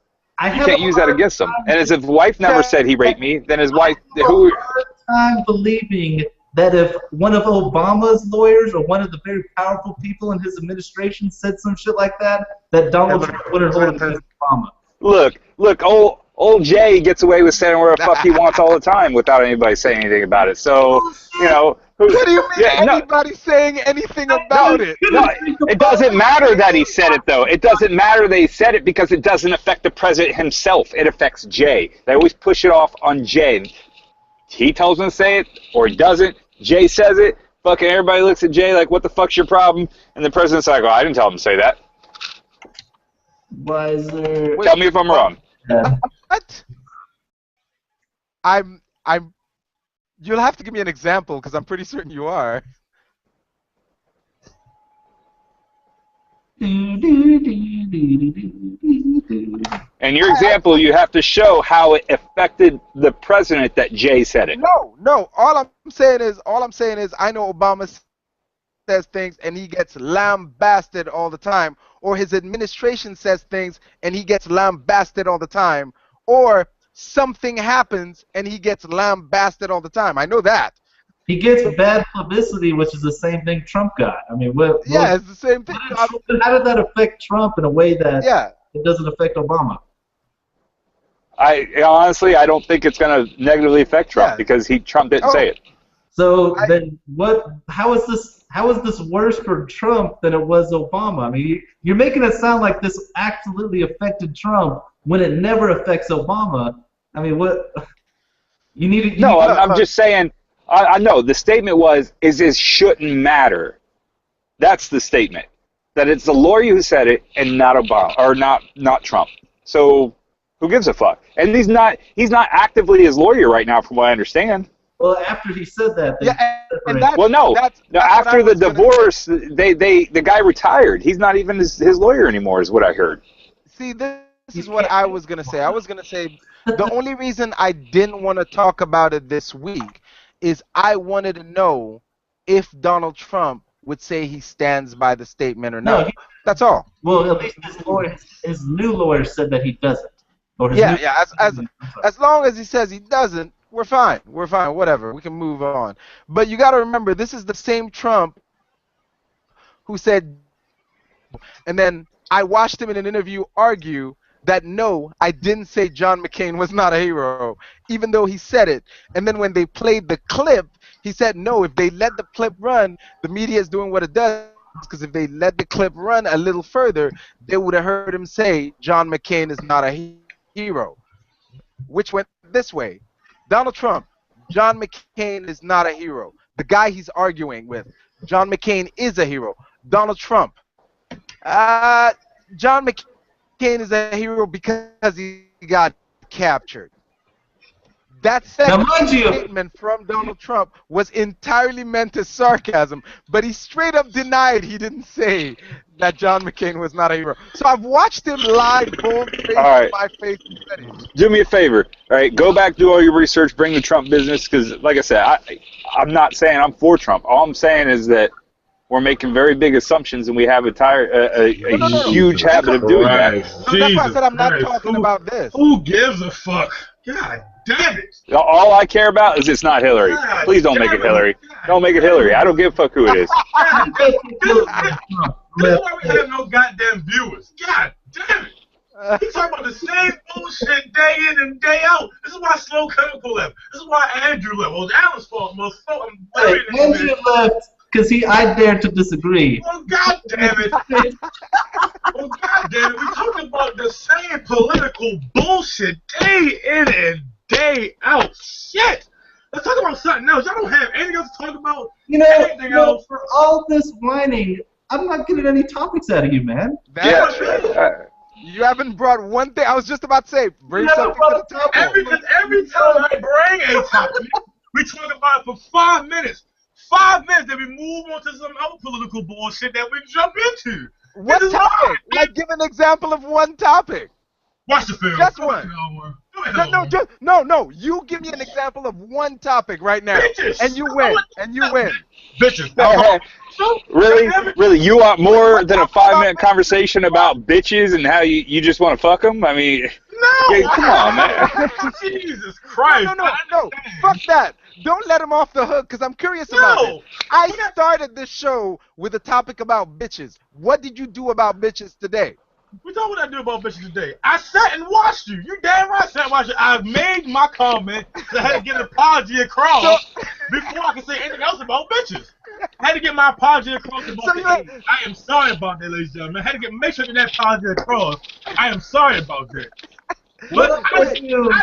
you can't use that against him. And as if his wife never said he raped me, then his wife, who? I have a hard time believing that if one of Obama's lawyers or one of the very powerful people in his administration said some shit like that, that Donald Trump wouldn't hold it against Obama. Look, old Jay gets away with saying whatever the fuck he wants all the time without anybody saying anything about it. So, you know. What do you mean anybody saying anything about it? No, it doesn't matter that he said it, though. It doesn't matter that he said it because it doesn't affect the president himself. It affects Jay. They always push it off on Jay. He tells him to say it, or he doesn't. Jay says it. Fucking everybody looks at Jay like, what the fuck's your problem? And the president's like, I didn't tell him to say that. Why is there... Tell me if I'm wrong. What? I'm. You'll have to give me an example because I'm pretty certain you are. And your example, you have to show how it affected the president that Jay said it. No. All I'm saying is, I know Obama says things and he gets lambasted all the time, or his administration says things and he gets lambasted all the time, or something happens and he gets lambasted all the time. I know that. He gets bad publicity, which is the same thing Trump got. I mean, it's the same thing. How did that affect Trump in a way that it doesn't affect Obama? Honestly, I don't think it's going to negatively affect Trump because Trump didn't say it. So then, how is this worse for Trump than it was Obama? I mean, you're making it sound like this absolutely affected Trump when it never affects Obama. I mean, what you need to? No, I'm just saying. I know the statement was it shouldn't matter. That's the statement. That it's the lawyer who said it and not Obama or not Trump. So who gives a fuck? And he's not actively his lawyer right now, from what I understand. Well, after he said that, after the divorce, the guy retired. He's not even his lawyer anymore, is what I heard. See, this is what I was gonna say. I was gonna say the only reason I didn't want to talk about it this week is I wanted to know if Donald Trump would say he stands by the statement or not. That's all. Well, at least his new lawyer said that he doesn't. As long as he says he doesn't, we're fine. We're fine. Whatever. We can move on. But you got to remember, this is the same Trump who said, and then I watched him in an interview argue that no, I didn't say John McCain was not a hero, even though he said it. And then when they played the clip, he said no, if they let the clip run, the media is doing what it does, because if they let the clip run a little further, they would have heard him say John McCain is not a hero, which went this way. Donald Trump, John McCain is not a hero. The guy he's arguing with, John McCain is a hero. Donald Trump, John McCain is a hero because he got captured. That second statement from Donald Trump was entirely meant as sarcasm, but he straight up denied he didn't say that John McCain was not a hero. So I've watched him lie bold-faced in my face and said it. Do me a favor, all right? Go back, do all your research, bring the Trump business, because, like I said, I'm not saying I'm for Trump. All I'm saying is that we're making very big assumptions, and we have a huge habit of doing that. That's why I said I'm not talking about this. Who gives a fuck? God damn it! All I care about is it's not Hillary. Please don't make it Hillary. Don't make it Hillary. I don't give a fuck who it is. This is why we have no goddamn viewers. God damn it! He's talking about the same bullshit day in and day out. This is why Slow Chemical left. This is why Andrew left. Well, it's Alan's fault. Andrew left because I dared to disagree. Oh, God damn it. Oh, God damn it. We're talking about the same political bullshit day in and day out. Shit. Let's talk about something else. Y'all don't have anything else to talk about. Anything else? For all this whining, I'm not getting any topics out of you, man. That's true. You haven't brought one thing. I was just about to say, bring something to the table. Because every time I bring a topic, we talk about it for 5 minutes. 5 minutes, then we move on to some other political bullshit that we jump into. What topic? Like, give an example of one topic. Watch the film. Just one. Do No. You give me an example of one topic right now, Bitches. and you win. Bitches. Really? You want more than a 5-minute conversation about bitches and how you just want to fuck them? I mean, no. Come on, man. Jesus Christ. No. Fuck that. Don't let him off the hook, because I'm curious about it. I started this show with a topic about bitches. What did you do about bitches today? We know what I do about bitches today. I sat and watched you. You damn right I sat and watched you. I made my comment. I had to get an apology across before I could say anything else about bitches. I had to get my apology across about that. I am sorry about that, ladies and gentlemen. I had to make sure to get that apology across. I am sorry about that. But I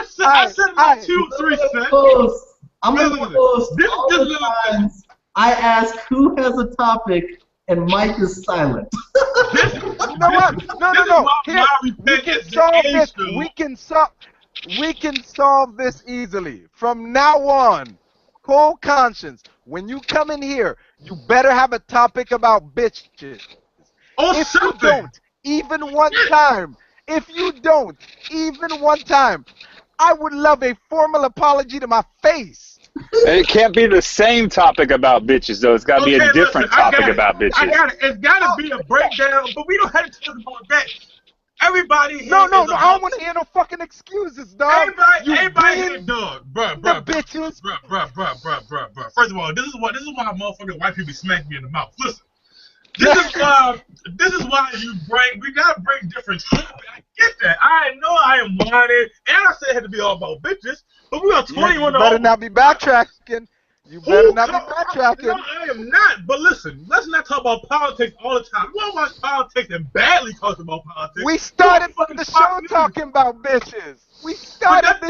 said my 2-3 cents. I'm going to post all the times I ask who has a topic and Mike is silent. You know what? No. Here, we can solve this easily. From now on, cold conscience, when you come in here, you better have a topic about bitches. If you don't, even one time, I would love a formal apology to my face. It can't be the same topic about bitches, though. It's got to be a different topic about bitches. I got it. It's got to be a breakdown, but we don't have to talk about that. Everybody here No, I don't want to hear no fucking excuses, dog. Everybody here, dog. Bruh. Bitches. Bruh. First of all, this is why motherfucking white people smack me in the mouth. Listen. This is why we gotta bring different topics. I get that. I know I am whining, and I said it had to be all about bitches, but we are 21 You better not be backtracking. No, I am not. But listen, let's not talk about politics all the time. We don't watch politics and badly talk about politics. We started the show talking about bitches. That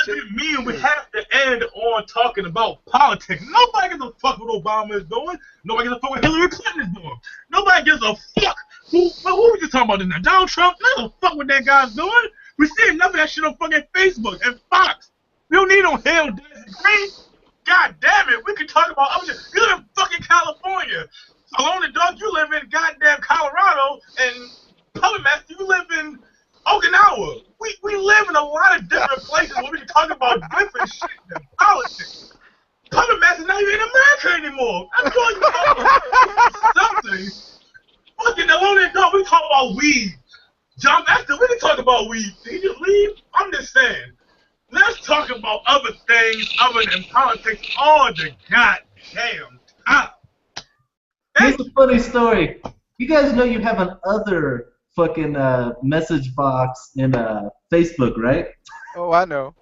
doesn't mean we have to end on talking about politics. Nobody gives a fuck what Obama is doing. Nobody gives a fuck what Hillary Clinton is doing. Nobody gives a fuck. Who was you talking about in there? Donald Trump? Nobody gives a fuck what that guy's doing. We see enough of that shit on fucking Facebook and Fox. We don't need no Hale Green. God damn it, we can talk about other shit. You live in fucking California. Alone the dog, you live in goddamn Colorado, and Puppet Master, you live in Okinawa. We live in a lot of different places where we can talk about different shit than politics. Puppet Master's not even in America anymore. I'm going to talk about something. Fucking Alone the dog, we talk about weed. John Master, we can talk about weed. Did you leave? I'm just saying. Let's talk about other things other than politics all the goddamn time. Here's a funny story. You guys know you have an other fucking message box in Facebook, right? Oh, I know.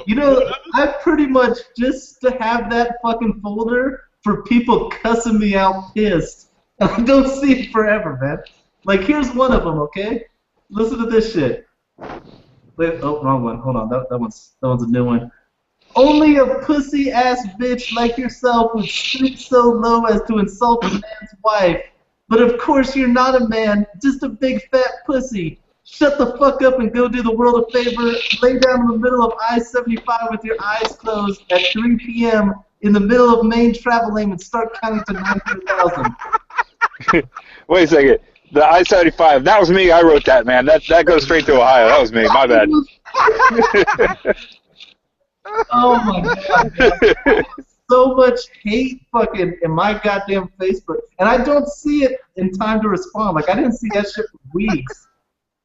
You know, I pretty much just to have that fucking folder for people cussing me out pissed. I don't see it forever, man. Like, here's one of them, okay? Listen to this shit. Wait, oh, wrong one. Hold on, that one's a new one. Only a pussy-ass bitch like yourself would stoop so low as to insult a man's wife. But of course you're not a man, just a big fat pussy. Shut the fuck up and go do the world a favor. Lay down in the middle of I-75 with your eyes closed at 3 p.m. in the middle of Maine travel lane and start counting to 900,000. Wait a second. The I-75, that was me. I wrote that, man. That goes straight to Ohio. That was me. My bad. Oh my god. So much hate fucking in my goddamn Facebook. And I don't see it in time to respond. Like, I didn't see that shit for weeks.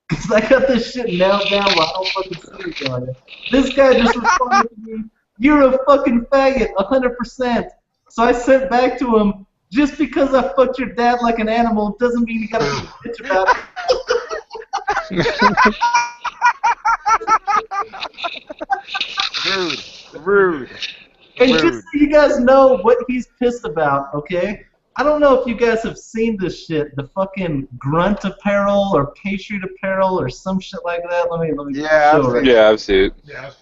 Because I got this shit nailed down while I don't fucking see it on it. This guy just responded to me, "You're a fucking faggot, 100%. So I sent back to him, "Just because I fucked your dad like an animal doesn't mean you gotta be a bitch about it." Rude. And just so you guys know what he's pissed about, okay? I don't know if you guys have seen this shit, the fucking Grunt apparel or Patriot apparel or some shit like that. Let me show it. Yeah, I've seen it.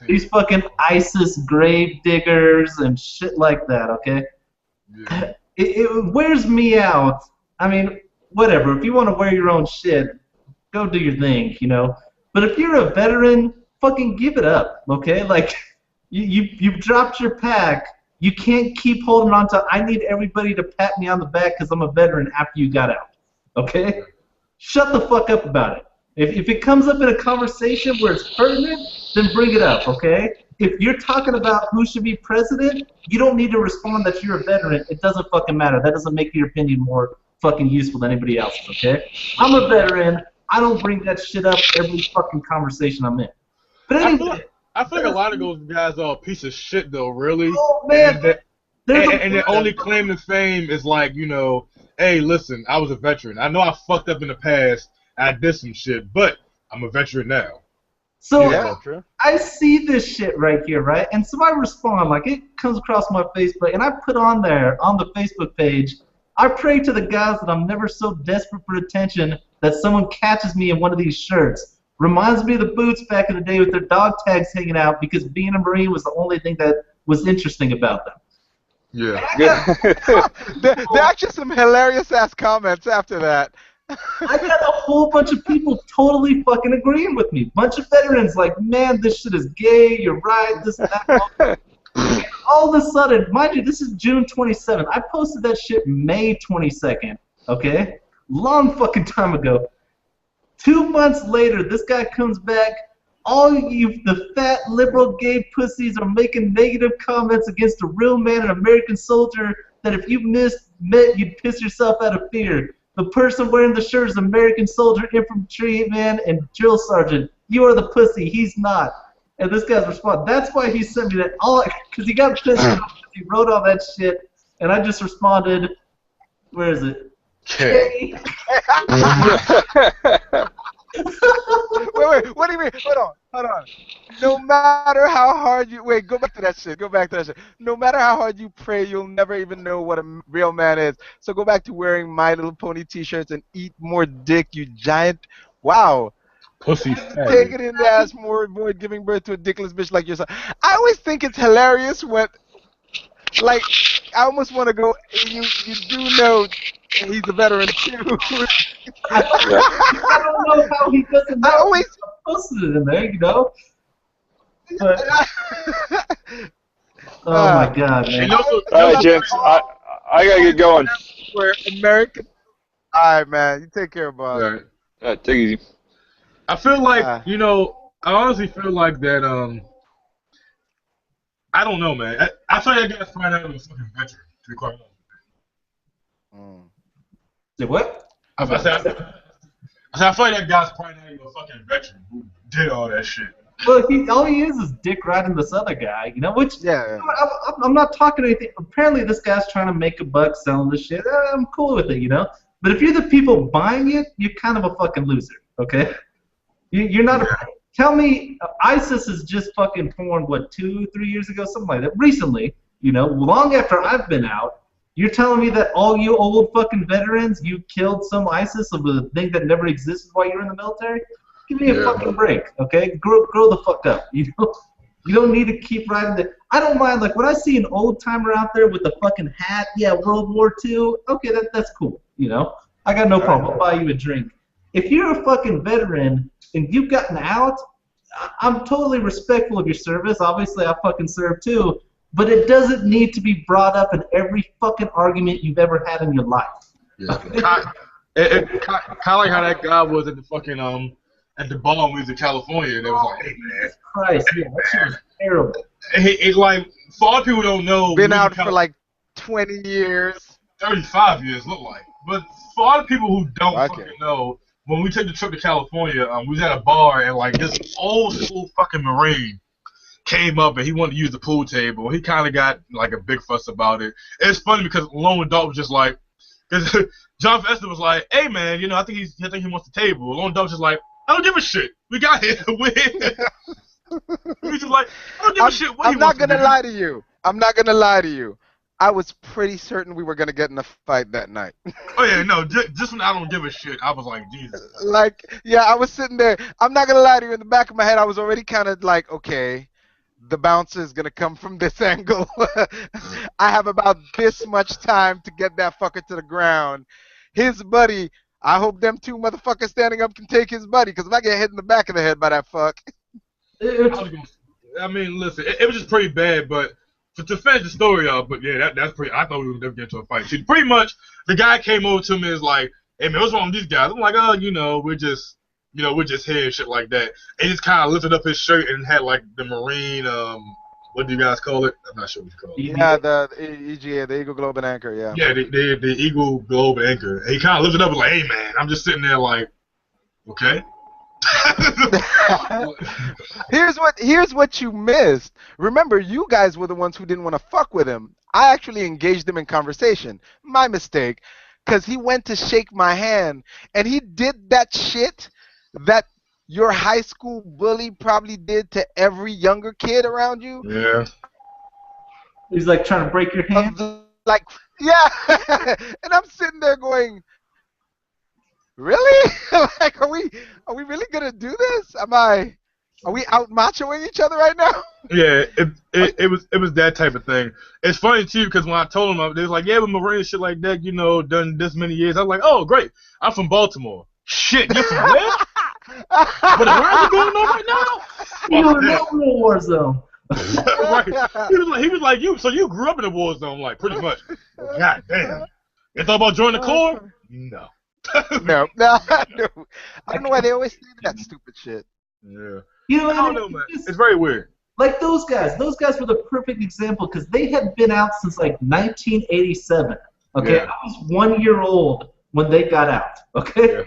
These fucking ISIS grave diggers and shit like that, okay? Yeah. It wears me out. I mean, whatever. If you want to wear your own shit, go do your thing, you know? But if you're a veteran, fucking give it up, okay? Like, you've dropped your pack. You can't keep holding on to, I need everybody to pat me on the back because I'm a veteran after you got out, okay? Shut the fuck up about it. If it comes up in a conversation where it's pertinent, then bring it up, okay? If you're talking about who should be president, you don't need to respond that you're a veteran. It doesn't fucking matter. That doesn't make your opinion more fucking useful than anybody else's, okay? I'm a veteran. I don't bring that shit up every fucking conversation I'm in. But anyway, I feel like a lot of those guys are a piece of shit, though, really. Oh, man. And their only claim to fame is like, you know, hey, listen, I was a veteran. I know I fucked up in the past. I did some shit, but I'm a veteran now. So Yeah. I see this shit right here, right? And so I respond, like it comes across my Facebook, and I put on there, on the Facebook page, I pray to the gods that I'm never so desperate for attention that someone catches me in one of these shirts. Reminds me of the Boots back in the day with their dog tags hanging out because being a Marine was the only thing that was interesting about them. Yeah. There are actually some hilarious-ass comments after that. I got a whole bunch of people totally fucking agreeing with me. Bunch of veterans like, man, this shit is gay, you're right, this and that. All of a sudden, mind you, this is June 27th. I posted that shit May 22nd, okay? Long fucking time ago. 2 months later, this guy comes back. All you, the fat liberal gay pussies, are making negative comments against a real man, an American soldier, that if you met, you'd piss yourself out of fear. The person wearing the shirt is American soldier, infantry man, and drill sergeant. You are the pussy. He's not. And this guy's response. That's why he sent me that. Because he got pissed off because he wrote all that shit, and I just responded. Where is it? Wait, what do you mean? Hold on. No matter how hard you go back to that shit. No matter how hard you pray, you'll never even know what a real man is. So go back to wearing My Little Pony t-shirts and eat more dick, you giant. Wow. Pussy. Take it in the ass more, avoid giving birth to a dickless bitch like yourself. I always think it's hilarious when, like, I almost want to go. You do know he's a veteran too. I don't know how he doesn't know. I always posted it in there, you know. But, oh my god, man! All right, gents, I gotta get going. We're American. All right, man. You take care, boss. All right. Take it easy. I feel like, you know, I honestly feel like that, I don't know, man. I feel like that guy's probably not even a fucking veteran, to be quite honest. Say what? I feel like that guy's probably not even a fucking veteran who did all that shit. Well, all he is dick riding this other guy, you know. Which Yeah. I'm not talking anything. Apparently, this guy's trying to make a buck selling this shit. I'm cool with it, you know. But if you're the people buying it, you're kind of a fucking loser, okay? You're not. Tell me, ISIS has just fucking formed, what, 2-3 years ago, something like that. Recently, you know, long after I've been out. You're telling me that all you old fucking veterans, you killed some ISIS of a thing that never existed while you were in the military? Give me a fucking break, okay? Grow the fuck up, you know? You don't need to keep riding the... I don't mind, like, when I see an old-timer out there with the fucking hat, yeah, World War II, okay, that's cool, you know? I got no problem. I'll buy you a drink. If you're a fucking veteran and you've gotten out, I'm totally respectful of your service. Obviously, I fucking served too. But it doesn't need to be brought up in every fucking argument you've ever had in your life. Yeah. Kind of like how that guy was at the fucking at the bar when we was in California, and it was like, hey man, Christ, yeah, that shit was terrible. It like for all people who don't know, Been out for like 20 years. 35 years look like, but for all the people who don't Okay. fucking know, when we took the trip to California, we was at a bar and like this old school fucking Marine came up and he wanted to use the pool table. He kind of got like a big fuss about it. It's funny because Lone Adult was just like, because John Fester was like, hey man, you know, I think he wants the table. Lone Adult was just like, I don't give a shit. We got here. He's just like, I don't give a shit. What I'm he not wants to gonna do. lie to you. I'm not gonna lie to you. I was pretty certain we were gonna get in a fight that night. Oh yeah, no, just when I don't give a shit, I was like, Jesus. Like, yeah, I was sitting there. I'm not gonna lie to you. In the back of my head, I was already kind of like, okay, the bouncer is gonna come from this angle. I have about this much time to get that fucker to the ground. His buddy. I hope them two motherfuckers standing up can take his buddy, because if I get hit in the back of the head by that fuck. I mean, listen, it was just pretty bad, but to finish the story up, but yeah, that's pretty. I thought we would never get into a fight. See, pretty much, the guy came over to me and was like, "Hey man, what's wrong with these guys?" I'm like, "Oh, you know, we're just with just hair and shit like that. And he just kind of lifted up his shirt and had like the Marine, what do you guys call it? I'm not sure what you call it. Yeah, the EGA, the Eagle Globe and Anchor, yeah. Yeah, the Eagle Globe and Anchor. And he kind of lifted up and like, hey man, I'm just sitting there like, okay. Here's what you missed. Remember, you guys were the ones who didn't want to fuck with him. I actually engaged him in conversation. My mistake, because he went to shake my hand, and he did that shit that your high school bully probably did to every younger kid around you. Yeah. He's like trying to break your hand. Like, yeah. And I'm sitting there going, really? Like, are we really gonna do this? Are we out machoing each other right now? Yeah, it was that type of thing. It's funny too because when I told them, they was like, yeah, but Marine shit like that, done this many years. I was like, oh great, I'm from Baltimore. Shit, you're from where? But where is it going on right now? You're in a war zone. Right. He was like, you. So you grew up in a war zone, like pretty much. God damn. You thought about joining the Corps? No. No. I don't know why they always say that stupid shit. Yeah. I don't know, man. It's very weird. Like those guys were the perfect example because they had been out since like 1987. Okay, Yeah. I was 1 year old when they got out. Okay, Yeah.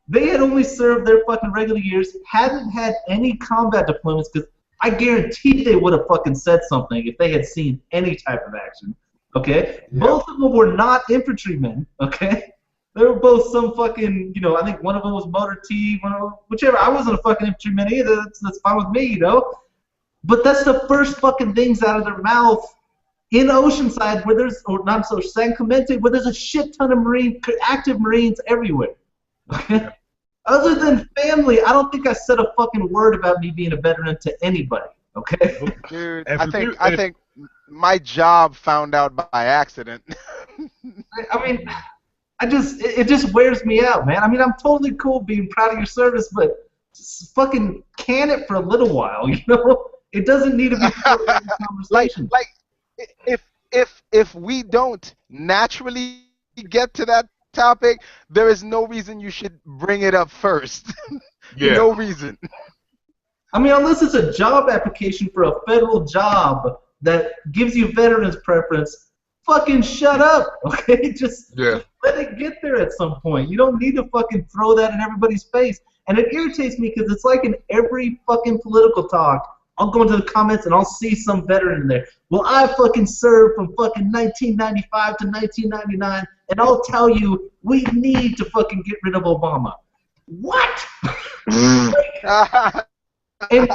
They had only served their fucking regular years, hadn't had any combat deployments because I guarantee they would have fucking said something if they had seen any type of action. Okay, Yeah. Both of them were not infantrymen. Okay. They were both some fucking, I think one of them was motor T, whichever. I wasn't a fucking infantryman either. That's fine with me, But that's the first fucking things out of their mouth in Oceanside or not so San Clemente, where there's a shit ton of active Marines everywhere. Okay? Other than family, I don't think I said a fucking word about me being a veteran to anybody. Okay? Dude, I think my job found out by accident. I mean, it just wears me out, man. I mean, I'm totally cool being proud of your service, but just fucking can it for a little while, It doesn't need to be a conversation. Like, if we don't naturally get to that topic, there is no reason you should bring it up first. Yeah. No reason. I mean, unless it's a job application for a federal job that gives you veterans preference, fucking shut up, okay? Just let it get there at some point. You don't need to fucking throw that in everybody's face. And it irritates me because it's like in every fucking political talk, I'll go into the comments and I'll see some veteran in there. Well, I fucking served from fucking 1995 to 1999, and I'll tell you, we need to fucking get rid of Obama. What? And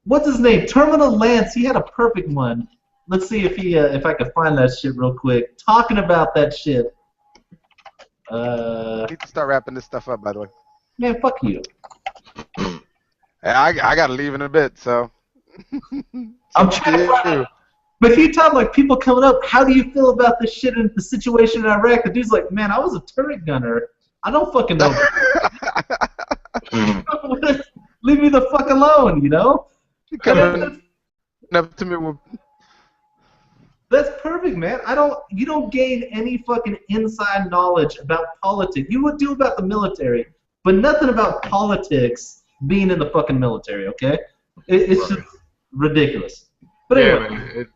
what's his name? Terminal Lance. He had a perfect one. Let's see if I can find that shit real quick. Talking about that shit. I need to start wrapping this stuff up, by the way. Man, fuck you. I gotta leave in a bit, so. I'm trying to find. But he talking like people coming up. How do you feel about this shit in the situation in Iraq? The dude's like, man, I was a turret gunner. I don't fucking know. Leave me the fuck alone, Coming up to me with. That's perfect, man. You don't gain any fucking inside knowledge about politics. You would do about the military, but nothing about politics being in the fucking military, okay? It's just ridiculous. But anyway, man,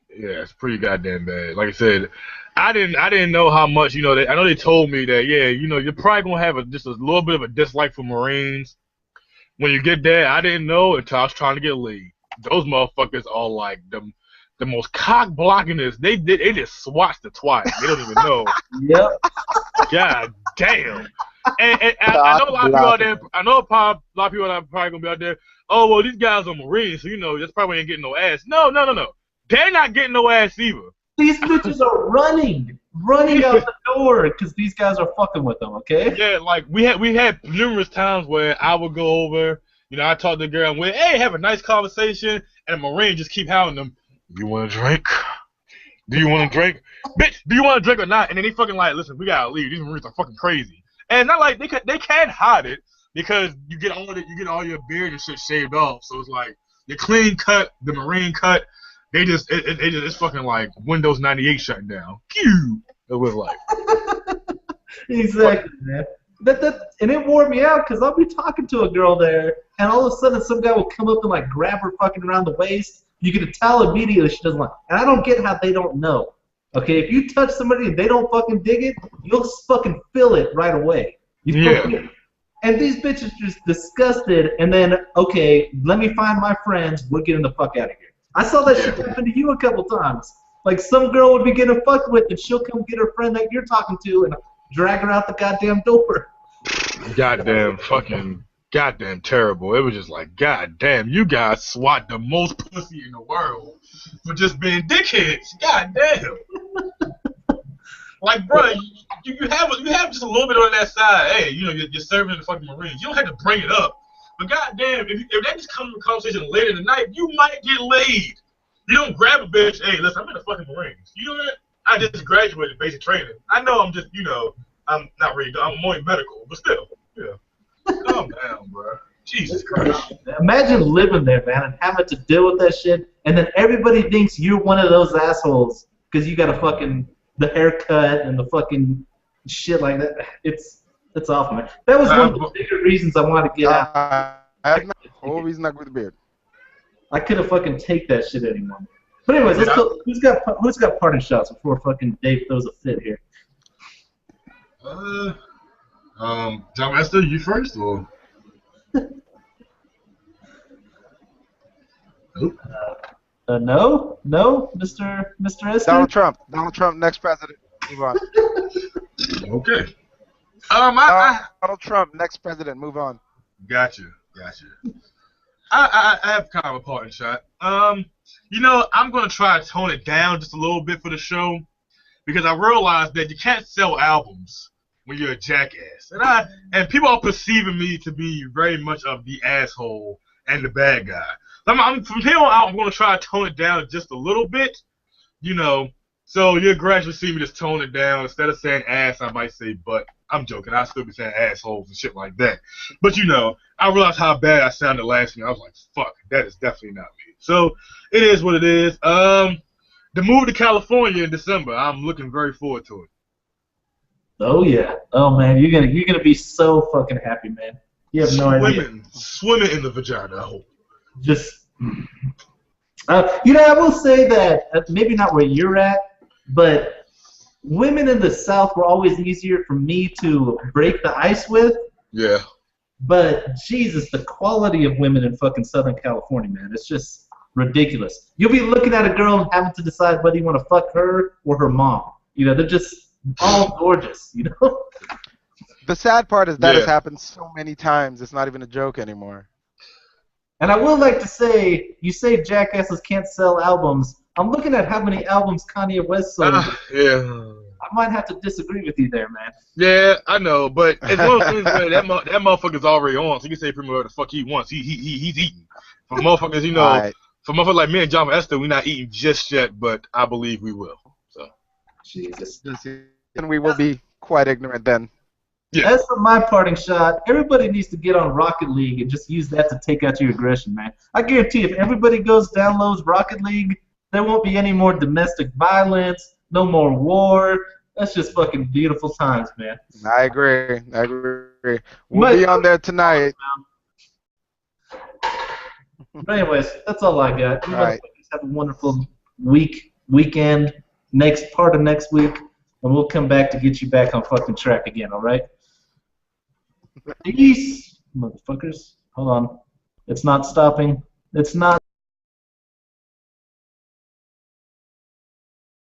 it's pretty goddamn bad. Like I said, I didn't know how much, I know they told me that, you're probably gonna have just a little bit of a dislike for Marines. When you get there, I didn't know until I was trying to get lead. Those motherfuckers are like the most cock blockingest. They just swatched it twice. They don't even know. Yep. God damn. And I know a lot of people out there. I know a lot of people are probably gonna be out there. Oh well, these guys are Marines, so that's probably ain't getting no ass. No. They're not getting no ass either. These bitches are running out the door because these guys are fucking with them. Okay. Yeah, like we had numerous times where I would go over. I talk to the girl and we have a nice conversation, and a Marine just keep hounding them. You want a drink? Do you want a drink? Bitch, do you want a drink or not? And then they fucking like, listen, we gotta leave. These Marines are fucking crazy. And not like they can't hide it because you get all your beard and shit shaved off. So it's like the clean cut, the Marine cut. They just it's fucking like Windows 98 shutting down. Phew. It was like exactly, man. And it wore me out because I'll be talking to a girl there, and all of a sudden some guy will come up and like grab her fucking around the waist. You can tell immediately she doesn't like. And I don't get how they don't know. Okay, if you touch somebody and they don't fucking dig it, you'll fucking feel it right away. Yeah. And these bitches just disgusted, and then, okay, let me find my friends, we're getting the fuck out of here. I saw that shit happen to you a couple times. Like, some girl would be getting fucked with, and she'll come get her friend that you're talking to and drag her out the goddamn door. Goddamn terrible. It was just like, goddamn, you guys swat the most pussy in the world for just being dickheads. Goddamn. Like, bro, you have just a little bit on that side. Hey, you know, you're serving in the fucking Marines. You don't have to bring it up. But goddamn, if that just comes to a conversation later in the night, you might get laid. You don't grab a bitch. Hey, listen, I'm in the fucking Marines. You know that? I just graduated basic training. I know I'm just, you know, I'm not really. I'm more medical, but still, yeah. Calm down, bro. Jesus Christ. Imagine living there, man, and having to deal with that shit, and then everybody thinks you're one of those assholes because you got a fucking the haircut and the fucking shit like that. It's awful, man. That was one of the bigger reasons I wanted to get out. That's the whole reason I grew the beard. I couldn't fucking take that shit anymore. But anyways, let's go. Who's got parting shots before fucking Dave throws a fit here? John Esther, you first, or? Nope. No, Mr. Esther. Donald Trump, next president. Move on. Okay. Donald Trump, next president. Move on. Gotcha. I have kind of a parting shot. You know, I'm gonna try to tone it down just a little bit for the show because I realized that you can't sell albums when you're a jackass, and people are perceiving me to be very much of the asshole and the bad guy. From here on out, I'm gonna try to tone it down just a little bit, you know. So you'll gradually see me just tone it down. Instead of saying ass, I might say butt. I'm joking. I'll still be saying assholes and shit like that. But, you know, I realized how bad I sounded last week. I was like, fuck, that is definitely not me. So it is what it is. The move to California in December, I'm looking very forward to it. Oh, yeah. Oh, man, you're gonna be so fucking happy, man. You have no idea. Swimming in the vagina, I hope. Just, you know, I will say that, maybe not where you're at, but women in the South were always easier for me to break the ice with. Yeah. But, Jesus, the quality of women in fucking Southern California, man, it's just ridiculous. You'll be looking at a girl and having to decide whether you want to fuck her or her mom. You know, they're just all gorgeous, you know? The sad part is that has happened so many times, it's not even a joke anymore. And I would like to say, you say jackasses can't sell albums. I'm looking at how many albums Kanye West sold. Yeah. I might have to disagree with you there, man. Yeah, I know, but it's one of those things where that motherfucker's already on, so he can say pretty much whatever the fuck he wants. He's eating. For motherfuckers, you know, for motherfuckers like me and John Esther, we're not eating just yet, but I believe we will. So. Jesus. And we will be quite ignorant then. Yeah. As for my parting shot, everybody needs to get on Rocket League and just use that to take out your aggression, man. I guarantee if everybody downloads Rocket League, there won't be any more domestic violence, no more war. That's just fucking beautiful times, man. I agree. We'll be on there tonight. But anyways, that's all I got. All right. Have a wonderful weekend, next part of next week, and we'll come back to get you back on fucking track again, all right? Peace, motherfuckers. Hold on. It's not stopping. It's not.